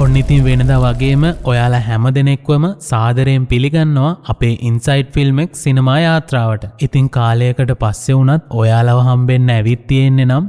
ඔන්න ඉතින් වෙනදා වගේම ඔයාලා හැම දෙනෙක්වම සාදරයෙන් පිළිගන්නවා අපේ ඉන්සයිඩ් ෆිල්ම් එක සිනමා යාත්‍රාවට. ඉතින් කාලයකට පස්සේ වුණත් ඔයාලව හම්බෙන්න ඇවිත් තියෙන්නේ නම්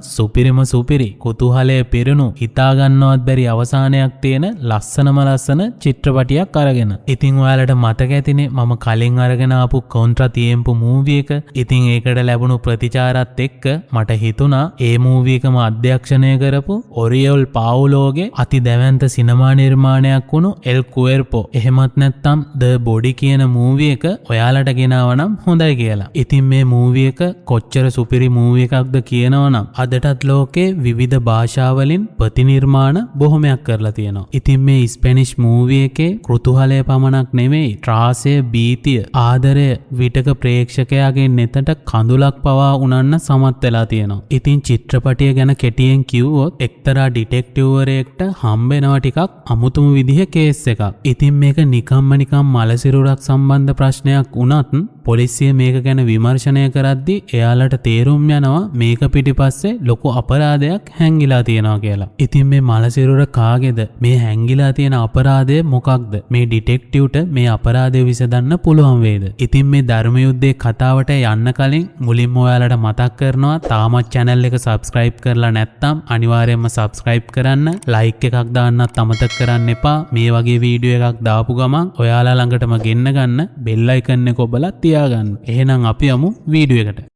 සුපිරි කුතුහලය පිරුණු හිතා ගන්නවත් බැරි අවසානයක් තියෙන ලස්සන චිත්‍රපටියක් අරගෙන. ඉතින් ඔයාලට මතක ඇතිනේ මම කලින් අරගෙන ආපු කොන්ත්‍රා තියම්පු මූවි එක. ඉතින් ඒකට ලැබුණු ප්‍රතිචාරات එක්ක මට හිතුණා ඒ මූවි එකම අධ්‍යක්ෂණය කරපු ඔරියල් පාවුලෝගේ අති දැවැන්ත සිනමා නිර්මාණයක් වුණු එල් කුවෙර්පෝ එහෙමත් නැත්නම් ද බොඩි කියන මූවි එක ඔයාලට ගෙනාවනම් හොඳයි කියලා. ඉතින් මේ මූවි එක කොච්චර සුපිරි මූවි එකක්ද කියනවනම් අදටත් ලෝකේ විවිධ භාෂාවලින් ප්‍රතිනිර්මාණ බොහොමයක් කරලා තියෙනවා. ඉතින් මේ ස්පැනිෂ් මූවි එකේ කෘතුහලය පමණක් නෙමෙයි ත්‍රාසය, භීතිය, ආදරය විටක ප්‍රේක්ෂකයාගේ නෙතට කඳුලක් පවා උනන්න සමත් වෙලා තියෙනවා. ඉතින් චිත්‍රපටිය ගැන කෙටියෙන් කිව්වොත් එක්තරා ඩිටෙක්ටිව්වරයෙක්ට හම්බෙනවා ටිකක් අමුතුම විදිහ කේස් එකක්. ඉතින් මේක නිකම්ම මලසිරුරක් සම්බන්ධ ප්‍රශ්නයක් වුණත් පොලිසිය මේක ගැන විමර්ශනය කරද්දී එයාලට තේරුම් යනවා මේක පිටිපස්සේ ලොකු අපරාධයක් හැංගිලා තියෙනවා කියලා. ඉතින් මේ මලසිරුර කාගේද? මේ හැංගිලා තියෙන අපරාධය මොකක්ද? මේ ඩිටෙක්ටිව්ට මේ අපරාධය විසඳන්න පුළුවන් වේද? ඉතින් මේ ධර්ම යුද්ධයේ කතාවට යන්න කලින් මුලින්ම ඔයාලට මතක් කරනවා තාමත් channel එක subscribe කරලා නැත්නම් අනිවාර්යයෙන්ම subscribe කරන්න, like එකක් දාන්නත් අමතක කරන්න එපා. මේ වගේ වීඩියෝ එකක් දාපු ගමන් ඔයාලා ළඟටම ගෙන්න ගන්න bell icon එක ඔබලා තියාගන්න. එහෙනම් අපි යමු වීඩියෝ එකට.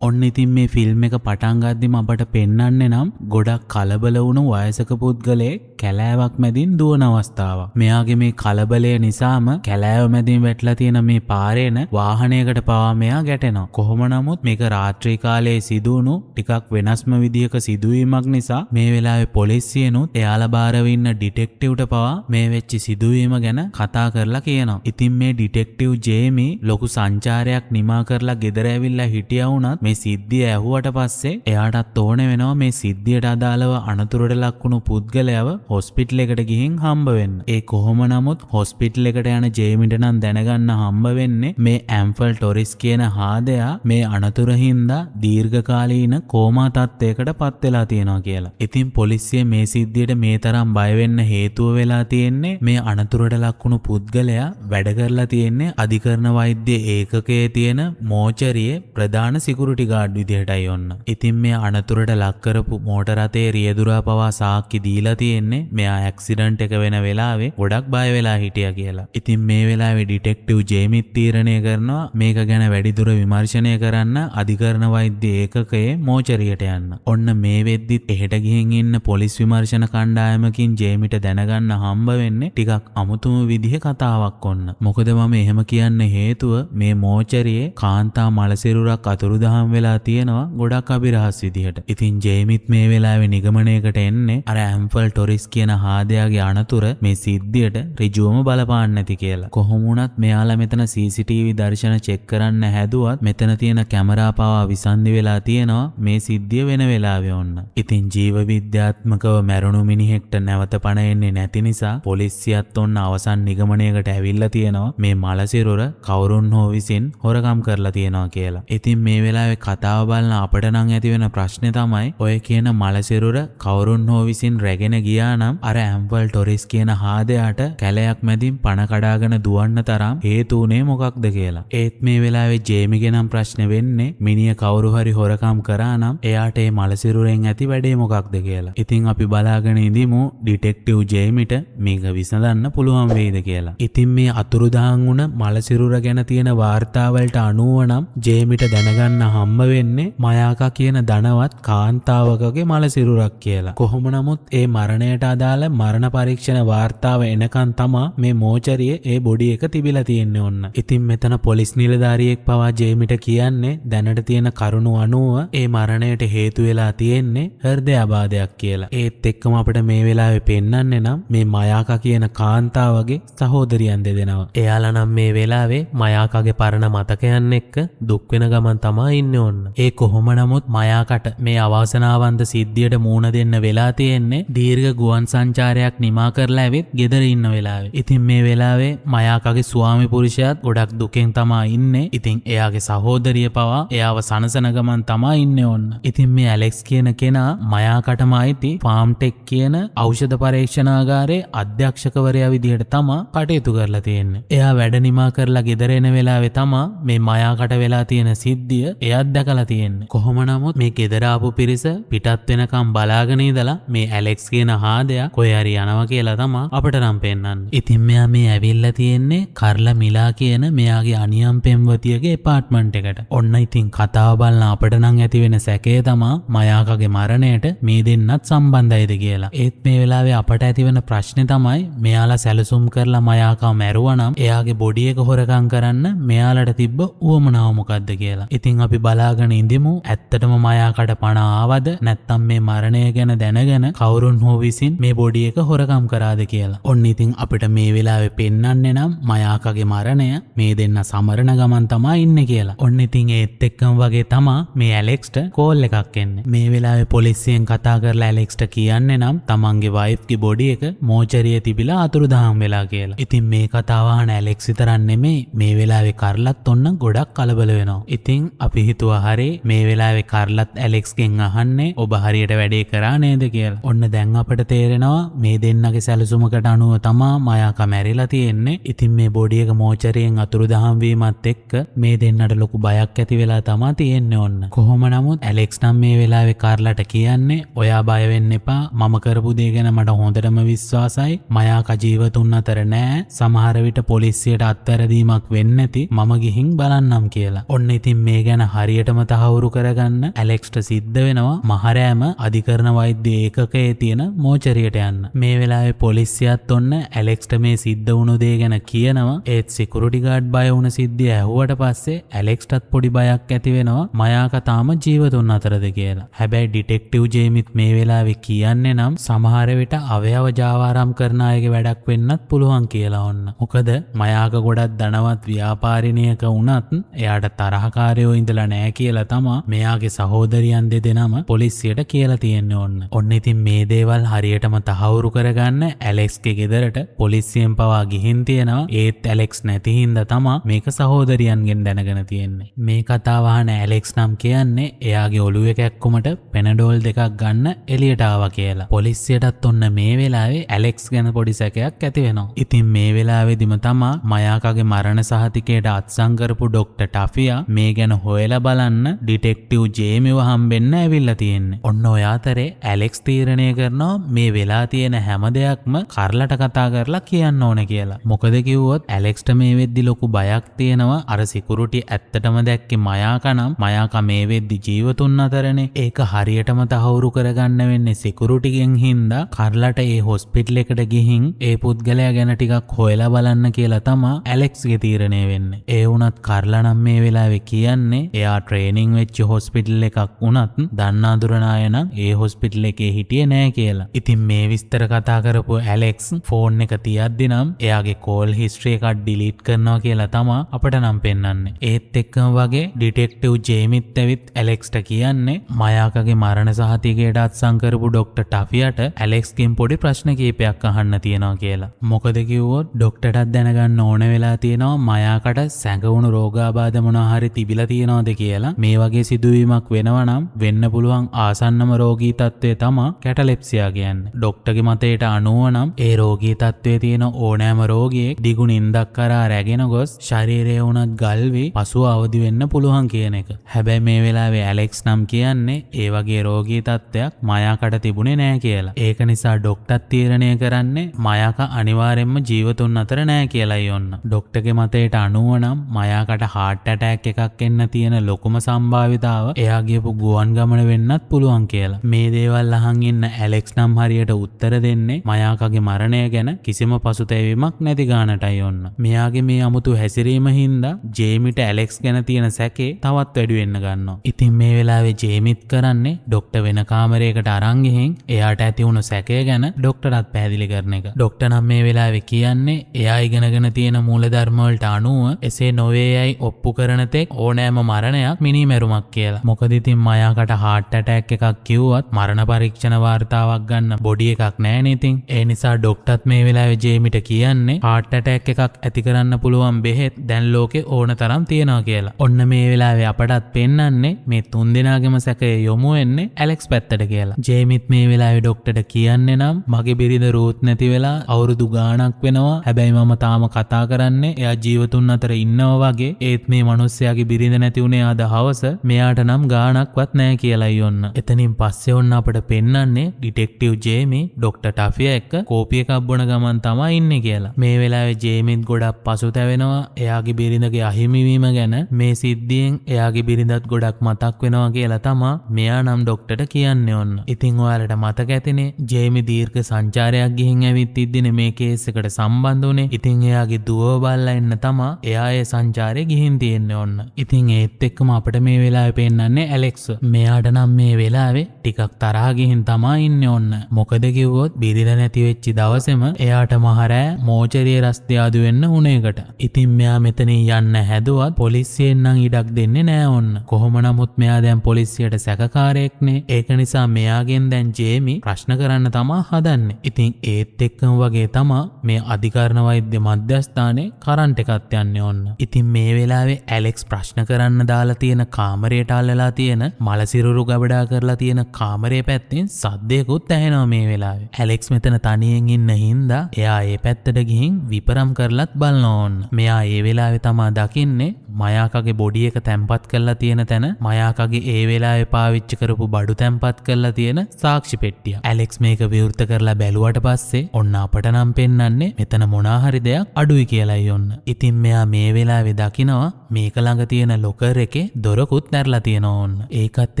ඔන්න ඉතින් මේ ෆිල්ම් එක පටන් ගද්දිම අපට පෙන්වන්නේ නම් ගොඩක් කලබල වුණු වයසක පුද්ගලයෙක් කැලෑවක් මැදින් දුවන අවස්ථාවක්. මෙයාගේ මේ කලබලය නිසාම කැලෑව මැදින් වැටලා තියෙන මේ පාරේන වාහනයකට පවා මෙයා ගැටෙනවා. කොහොම නමුත් මේක රාත්‍රී කාලයේ සිදුවුණු ටිකක් වෙනස්ම විදියක සිදුවීමක් නිසා මේ වෙලාවේ පොලිසියනුත් එයාලා බාරව ඉන්න ඩිටෙක්ටිව්ට පවා මේ වෙච්ච සිදුවීම ගැන කතා කරලා කියනවා. ඉතින් මේ ඩිටෙක්ටිව් ජේමි ලොකු සංචාරයක් නිමා කරලා ගෙදර ඇවිල්ලා හිටියා වුණත් මේ සිද්ධිය ඇහුවට පස්සේ එයාටත් ඕනේ වෙනවා මේ සිද්ධියට අදාළව අනතුරට ලක් වුණු පුද්ගලයාව හොස්පිටල් එකට ගිහින් හම්බ වෙන්න. ඒ කොහොම නමුත් හොස්පිටල් එකට යන ජේමිට නම් දැනගන්න හම්බ වෙන්නේ මේ ඇම්ෆල් ටොරිස් කියන හාදයා මේ අනතුර හින්දා දීර්ඝකාලීන කෝමා තත්ත්වයකට පත් වෙලා තියෙනවා කියලා. ඉතින් පොලිසිය මේ සිද්ධියට මේ තරම් බය වෙන්න හේතුව වෙලා තියෙන්නේ මේ අනතුරට ලක් වුණු පුද්ගලයා වැඩ කරලා තියෙන්නේ අධිකරණ වෛද්‍ය ඒකකයේ තියෙන මෝචරියේ ප්‍රධාන සිකියුරිටි ගාඩ් විදිහටයි ඔන්න. ඉතින් මේ අනතුරට ලක් කරපු මෝටර රථයේ රියදුරා පවා සාක්ෂි දීලා තියෙන්නේ මෙයා ඇක්සිඩන්ට් එක වෙන වෙලාවේ ගොඩක් බය වෙලා හිටියා කියලා. ඉතින් මේ වෙලාවේ ඩිටෙක්ටිව් ජේමිත් තීරණය කරනවා මේක ගැන වැඩිදුර විමර්ශනය කරන්න අධිකරණ වෛද්‍ය ඒකකයේ මෝචරියට යන්න. ඔන්න මේ වෙද්දිත් එහෙට ගිහින් ඉන්න පොලිස් විමර්ශන කණ්ඩායමකින් ජේමිට දැනගන්න හම්බ වෙන්නේ ටිකක් අමුතුම විදිහේ කතාවක් ඔන්න. මොකද මම එහෙම කියන්න හේතුව මේ මෝචරියේ කාන්තා මලසිරුරක් අතුරුදහන් වෙලා තියෙනවා ගොඩක් අභිරහස් විදිහට. ඉතින් ජේමිත් මේ වෙලාවේ නිගමනයකට එන්නේ අර ඇම්ෆල් ටොරිස් කියන හාදයාගේ අනතුර මේ සිද්ධියට ඍජුවම බලපාන්න නැති කියලා. කොහොම වුණත් මෙයාලා මෙතන CCTV දර්ශන චෙක් කරන්න හැදුවත් මෙතන තියෙන කැමරා පවා විසන්දි වෙලා තියෙනවා මේ සිද්ධිය වෙන වෙලාවේ ඔන්න. ඉතින් ජීව විද්‍යාත්මකව මැරුණු මිනිහෙක්ට නැවත පණ එන්නේ නැති නිසා පොලිසියත් ඔන්න අවසන් නිගමනයකට ඇවිල්ලා තියෙනවා මේ මලසිරුර කවුරුන් හෝ විසින් හොරකම් කරලා තියෙනවා කියලා. ඉතින් මේ වෙලාවේ කතාව බලන අපට නම් ඇති වෙන ප්‍රශ්නේ තමයි ඔය කියන මලසිරුර කවුරුන් හෝ විසින් රැගෙන ගියා නම් අර ඇම්ෆල් ටොරිස් කියන හාදයාට කැලයක් මැදින් පණ කඩාගෙන දුවන්න තරම් හේතු උනේ මොකක්ද කියලා. ඒත් මේ වෙලාවේ ජේමිගේ නම් ප්‍රශ්නේ වෙන්නේ මිනිහ කවුරු හරි හොරකම් කරා නම් එයාට මේ මලසිරුරෙන් ඇති වැඩේ මොකක්ද කියලා. ඉතින් අපි බලාගෙන ඉඳිමු ඩිටෙක්ටිව් ජේමිට මේක විසඳන්න පුළුවන් වෙයිද කියලා. ඉතින් මේ අතුරුදහන් වුණ මලසිරුර ගැන තියෙන වාර්තාවලට අනුව නම් ජේමිට දැනගන්න හම්බ වෙන්නේ මයාකා කියන ධනවත් කාන්තාවකගේ මලසිරුරක් කියලා. කොහොම නමුත් ඒ මරණයට අදාළ මරණ පරීක්ෂණ වාර්තාව එනකන් තමා මේ මෝචරියේ ඒ බොඩි එක තිබිලා තියෙන්නේ ඔන්න. ඉතින් මෙතන පොලිස් නිලධාරියෙක් පවා ජේමිට කියන්නේ දැනට තියෙන කරුණු අනුව ඒ මරණයට හේතු වෙලා තියෙන්නේ හෘදයාබාධයක් කියලා. ඒත් එක්කම අපිට මේ වෙලාවේ පෙන්වන්නේ නම් මේ මයාකා කියන කාන්තාවගේ සහෝදරියන් දෙදෙනවා. එයාලා නම් මේ වෙලාවේ මයාකාගේ පරණ මතකයන් එක්ක දුක් වෙන ගමන් තමයි ඉන්නේ ඉන්නේ ඔන්න. ඒ කොහොම නමුත් මයාකට මේ අවාසනාවන්ත සිද්ධියට මූණ දෙන්න වෙලා තියෙන්නේ දීර්ඝ ගුවන් සංචාරයක් නිමා කරලා ඇවිත් ගෙදර ඉන්න වෙලාවේ. ඉතින් මේ වෙලාවේ මයාකගේ ස්වාමි පුරුෂයාත් ගොඩක් දුකෙන් තමා ඉන්නේ. ඉතින් එයාගේ සහෝදරිය පවා එයාව සනසන ගමන් තමා ඉන්නේ ඔන්න. ඉතින් මේ ඇලෙක්ස් කියන කෙනා මයාකටම අයිති ෆාම් ටෙක් කියන ඖෂධ පරීක්ෂණාගාරයේ අධ්‍යක්ෂකවරයා විදිහට තමා කටයුතු කරලා තියෙන්නේ. එයා වැඩ නිමා කරලා ගෙදර එන වෙලාවේ තමා මේ මයාකට වෙලා තියෙන සිද්ධිය එයාත් දැකලා තියෙන්නේ. කොහොම නමුත් මේ ගෙදර ආපු පිරිස පිටත් වෙනකම් බලාගෙන ඉඳලා මේ ඇලෙක්ස් කියන හාදයා කොහේ හරි යනවා කියලා තමා අපට නම් පෙන්නන්නේ. ඉතින් මෙයා මේ ඇවිල්ලා තියෙන්නේ කාර්ලා මිලා කියන මෙයාගේ අනියම් පෙම්වතියගේ ඇපාර්ට්මන්ට් එකට. ඔන්න ඉතින් කතාව බලන අපට නම් ඇති වෙන සැකය තමා මයාකගේ මරණයට මේ දෙන්නත් සම්බන්ධයිද කියලා. ඒත් මේ වෙලාවේ අපට ඇති වෙන ප්‍රශ්නේ තමයි මෙයාලා සැලසුම් කරලා මයාකව මැරුවා නම් එයාගේ බොඩි එක හොරකම් කරන්න මෙයාලට තිබ්බ උවමනාව මොකද්ද කියලා. ඉතින් අපි බලාගෙන ඉඳිමු ඇත්තටම මයාකට පණ ආවද නැත්නම් මේ මරණය ගැන දැනගෙන කවුරුන් හෝ විසින් මේ බොඩි එක හොරකම් කරාද කියලා. ඔන්න ඉතින් අපිට මේ වෙලාවේ පෙන්වන්නේ නම් මයාකගේ මරණය මේ දෙන්න සමරන ගමන් තමයි ඉන්නේ කියලා. ඔන්න ඉතින් ඒත් එක්කම වගේ තමා මේ ඇලෙක්ස්ට කෝල් එකක් එන්නේ. මේ වෙලාවේ පොලිසියෙන් කතා කරලා ඇලෙක්ස්ට කියන්නේ නම් තමන්ගේ වයිෆ්ගේ බොඩි එක මෝචරියේ තිබිලා අතුරුදහන් වෙලා කියලා. ඉතින් මේ කතාව අහන ඇලෙක්ස් විතරක් නෙමෙයි මේ වෙලාවේ කාර්ලත් ඔන්න ගොඩක් කලබල වෙනවා. ඉතින් අපි හිතුවා හරි මේ වෙලාවේ කාර්ලත් ඇලෙක්ස්ගෙන් අහන්නේ ඔබ හරියට වැඩේ කරා නේද කියලා. ඔන්න දැන් අපිට තේරෙනවා මේ දෙන්නගේ සැලසුමකට අනුව තමා මයාකා මැරිලා තියෙන්නේ. ඉතින් මේ බොඩි එක මෝචරියෙන් අතුරුදහන් වීමත් එක්ක මේ දෙන්නට ලොකු බයක් ඇති වෙලා තමා තියෙන්නේ ඔන්න. කොහොම නමුත් ඇලෙක්ස් නම් මේ වෙලාවේ කාර්ලට කියන්නේ ඔයා බය වෙන්න එපා. මම කරපු දේ ගැන මට හොඳටම විශ්වාසයි. මයාකා ජීවතුන් අතර නෑ. සමහර විට පොලිසියට අත්වැරදීමක් වෙන්නේ නැති මම ගිහින් බලන්නම් කියලා. ඔන්න ඉතින් මේ ගැන හරියටම තහවුරු කරගන්න ඇලෙක්ස්ට සිද්ධ වෙනවා මහරෑම අධිකරණ වෛද්‍ය ඒකකයේ තියෙන මෝචරියට යන්න. මේ වෙලාවේ පොලිසියත් ඔන්න ඇලෙක්ස්ට මේ සිද්ධ වුණු දේ ගැන කියනවා. ඒත් සිකියුරිටි ගාඩ් බය වුණ සිද්ධිය ඇහුවට පස්සේ ඇලෙක්ස්ටත් පොඩි බයක් ඇති වෙනවා මයාකා තාම ජීවතුන් අතරද කියලා. හැබැයි ඩිටෙක්ටිව් ජේමිත් මේ වෙලාවේ කියන්නේ නම් සමහර විට අවයව ජාවාරම් කරන අයගේ වැඩක් වෙන්නත් පුළුවන් කියලා ඔන්න. මොකද මයාකා ගොඩක් ධනවත් ව්‍යාපාරිනියක වුණත් එයාට තරහකාරයෝ ඉඳලා නැහැ කියලා තමා මෙයාගේ සහෝදරියන් දෙදෙනාම පොලිසියට කියලා තියෙන්නේ ඔන්න. ඔන්න ඉතින් මේ දේවල් හරියටම තහවුරු කරගන්න ඇලෙක්ස්ගේ ගෙදරට පොලිසියෙන් පවා ගිහින් තියෙනවා. ඒත් ඇලෙක්ස් නැති හින්දා තමා මේක සහෝදරියන්ගෙන් දැනගෙන තියෙන්නේ. මේ කතාව අහන ඇලෙක්ස් නම් කියන්නේ එයාගේ ඔළුවේ කැක්කුමට පෙනඩෝල් දෙකක් ගන්න එළියට ආවා කියලා. පොලිසියටත් ඔන්න මේ වෙලාවේ ඇලෙක්ස් ගැන පොඩි සැකයක් ඇති වෙනවා. ඉතින් මේ වෙලාවේදීම තමා මයාකගේ මරණ සහතිකයට අත්සන් කරපු ඩොක්ටර් ටෆියා මේ ගැන හොයලා බලන්න ඩිටෙක්ටිව් ජේමිව හම්බෙන්න ඇවිල්ලා තියෙන්නේ. ඔන්න ඔය අතරේ ඇලෙක්ස් තීරණය කරනවා මේ වෙලා තියෙන හැම දෙයක්ම කාර්ලට කතා කරලා කියන්න ඕන කියලා. මොකද කිව්වොත් ඇලෙක්ස්ට මේ වෙද්දි ලොකු බයක් තියෙනවා. අර සිකියුරිටි ඇත්තටම දැක්කේ මයාකා නම් මයාකා මේ වෙද්දි ජීවතුන් අතරනේ. ඒක හරියටම තහවුරු කරගන්න වෙන්නේ සිකියුරිටිගෙන් හින්දා කාර්ලට ඒ හොස්පිටල් එකට ගිහින් ඒ පුද්ගලයා ගැන ටිකක් හොයලා බලන්න කියලා තමා ඇලෙක්ස්ගේ තීරණය වෙන්නේ. ඒ වුණත් කාර්ලා නම් මේ වෙලාවේ කියන්නේ එයා ට්‍රේනින් වෙච්ච හොස්පිටල් එකක් වුණත් දන්නා දුරන අය නම් ඒ හොස්පිටල් එකේ හිටියේ නෑ කියලා. ඉතින් මේ විස්තර කතා කරපු ඇලෙක්ස් ෆෝන් එක තියද්දි නම් එයාගේ කෝල් හිස්ටරි එකක් ඩිලීට් කරනවා කියලා තමා අපට නම් පෙන්වන්නේ. ඒත් එක්කම වගේ ඩිටෙක්ටිව් ජේමිත් ඇවිත් ඇලෙක්ස්ට කියන්නේ මයාකගේ මරණ සහතිකයට අත්සන් කරපු ඩොක්ටර් ටෆියාට ඇලෙක්ස්ගෙන් පොඩි ප්‍රශ්න කිහිපයක් අහන්න තියෙනවා කියලා. මොකද කිව්වොත් ඩොක්ටර්ටත් දැනගන්න ඕන වෙලා තියෙනවා මයාකට සැඟවුණු රෝගාබාධ මොනවා හරි තිබිලා තියෙනවද කියලා. මේ වගේ සිදුවීමක් වෙනවා නම් වෙන්න පුළුවන් ආසන්නම රෝගී තත්ත්වය තමා කැටලෙප්සියා කියන්නේ. ඩොක්ටර්ගේ මතයට අනුව නම් ඒ රෝගී තත්ත්වයේ තියෙන ඕනෑම රෝගියෙක් දිගු නිින්දක් කරා රැගෙන ගොස් ශරීරය උනත් ගල් වී පසුව අවදි වෙන්න පුළුවන් කියන එක. හැබැයි මේ වෙලාවේ ඇලෙක්ස් නම් කියන්නේ ඒ වගේ රෝගී තත්ත්වයක් මයාකට තිබුණේ නෑ කියලා. ඒක නිසා ඩොක්ටර් තීරණය කරන්නේ මයාකා අනිවාර්යෙන්ම ජීවතුන් අතර නෑ කියලායි ඔන්න. ඩොක්ටර්ගේ මතයට අනුව නම් මයාකට හાર્ට් ඇටැක් එකක් එන්න තියෙන ලොකුම සම්භාවිතාව එයා ගියපු ගුවන් ගමන වෙන්නත් පුළුවන් කියලා. මේ දේවල් අහන් ඉන්න ඇලෙක්ස් නම් හරියට උත්තර දෙන්නේ මයාකගේ මරණය ගැන කිසිම පසුතැවීමක් නැති ගානටයි ඔන්න. මෙයාගේ මේ අමුතු හැසිරීම හින්දා ජේමිට ඇලෙක්ස් ගැන තියෙන සැකේ තවත් වැඩි වෙන්න ගන්නවා. ඉතින් මේ වෙලාවේ ජේමිත් කරන්නේ ඩොක්ටර් වෙන කාමරයකට අරන් ගිහින් එයාට ඇති වුණු සැකය ගැන ඩොක්ටර්ටත් පැහැදිලි කරන එක. ඩොක්ටර් නම් මේ වෙලාවේ කියන්නේ එයා ඉගෙනගෙන තියෙන මූලධර්ම වලට අනුව එසේ නොවේයයි ඔප්පු කරන තෙක් ඕනෑම මරණයක් මරණයක් මිනිමැරුමක් කියලා. මොකද ඉතින් මයාකට heart attack එකක් කිව්වත් මරණ පරීක්ෂණ වාර්තාවක් ගන්න බොඩි එකක් නැහැ නේ ඉතින්. ඒ නිසා ඩොක්ටර්ත් මේ වෙලාවේ ජේමිට කියන්නේ heart attack එකක් ඇති කරන්න පුළුවන් බෙහෙත් දැන් ලෝකේ ඕන තරම් තියෙනවා කියලා. ඔන්න මේ වෙලාවේ අපටත් පෙන්වන්නේ මේ තුන්දෙනාගේම සැකය යොමු වෙන්නේ ඇලෙක්ස් පැත්තට කියලා. ජේමිත් මේ වෙලාවේ ඩොක්ටර්ට කියන්නේ නම් මගේ බිරිඳ රූත් නැති වෙලා අවුරුදු ගාණක් වෙනවා. හැබැයි මම තාම කතා කරන්නේ එයා ජීවතුන් අතර ඉන්නවා වගේ. ඒත් මේ මිනිස්සයාගේ බිරිඳ නැති උනේ අද හවස. මෙයාට නම් ගාණක්වත් නැහැ කියලායි ඔන්න. එතනින් පස්සේ ඔන්න අපට පෙන්වන්නේ ඩිටෙක්ටිව් ජේමි ඩොක්ටර් ටෆියා එක්ක කෝපි එකක් බොන ගමන් තමයි ඉන්නේ කියලා. මේ වෙලාවේ ජේමිත් ගොඩක් පසුතැවෙනවා එයාගේ බිරිඳගේ අහිමිවීම ගැන. මේ සිද්ධියෙන් එයාගේ බිරිඳත් ගොඩක් මතක් වෙනවා කියලා තමයි මෙයා නම් ඩොක්ටර්ට කියන්නේ ඔන්න. ඉතින් ඔයාලට මතක ඇතිනේ ජේමි දීර්ඝ සංචාරයක් ගිහින් ඇවිත් ඉද්දිනේ මේ කේස් එකට සම්බන්ධ වුනේ. ඉතින් එයාගේ දුවව බලලා එන්න තමයි එයා ඒ සංචාරේ ගිහින් තියෙන්නේ ඔන්න. ඉතින් ඒත් එක්කම අපිට මේ වෙලාවේ පෙන්නන්නේ ඇලෙක්ස්. මෙයාට නම් මේ වෙලාවේ ටිකක් තරහා ගිහින් තමයි ඉන්නේ ඔන්න. මොකද කිව්වොත් බිරිඳ නැති වෙච්ච දවසේම එයාට මහරෑ මෝචරිය රස්තිය ආදු වෙන්න උනේකට. ඉතින් මෙයා මෙතනින් යන්න හැදුවත් පොලිසියෙන් නම් ඉඩක් දෙන්නේ නෑ ඔන්න. කොහොම නමුත් මෙයා දැන් පොලිසියට සැකකාරයෙක්නේ. ඒක නිසා මෙයාගෙන් දැන් ජේමි ප්‍රශ්න කරන්න තමා හදන්නේ. ඉතින් ඒත් එක්කම වගේ තමා මේ අධිකරණ වෛද්‍ය මධ්‍යස්ථානයේ කරන්ට් එකත් යන්නේ ඔන්න. ඉතින් මේ වෙලාවේ ඇලෙක්ස් ප්‍රශ්න කරන්න දාලා තියෙන කාමරයට අල්ලලා තියෙන මලසිරුරු ගබඩා කරලා තියෙන කාමරයේ පැත්තෙන් සද්දයකුත් ඇහෙනවා මේ වෙලාවේ. ඇලෙක්ස් මෙතන තනියෙන් ඉන්න හින්දා එයා ඒ පැත්තට ගිහින් විපරම් කරලත් බලනවා ඕන්න. මෙයා ඒ වෙලාවේ තමා දකින්නේ මයාකගේ බොඩි එක තැම්පත් කරලා තියෙන තැන මයාකගේ ඒ වෙලාවේ පාවිච්චි කරපු බඩු තැම්පත් කරලා තියෙන සාක්ෂි පෙට්ටිය. ඇලෙක්ස් මේක විවෘත කරලා බැලුවට පස්සේ ඔන්න අපට නම් පෙන්වන්නේ මෙතන මොනා හරි දෙයක් අඩුයි කියලායි ඔන්න. ඉතින් මෙයා මේ වෙලාවේ දකිනවා මේක ළඟ තියෙන ලොකර් එකේ දොරකුත් නැරලා තියෙනවා ඔන්න. ඒකත්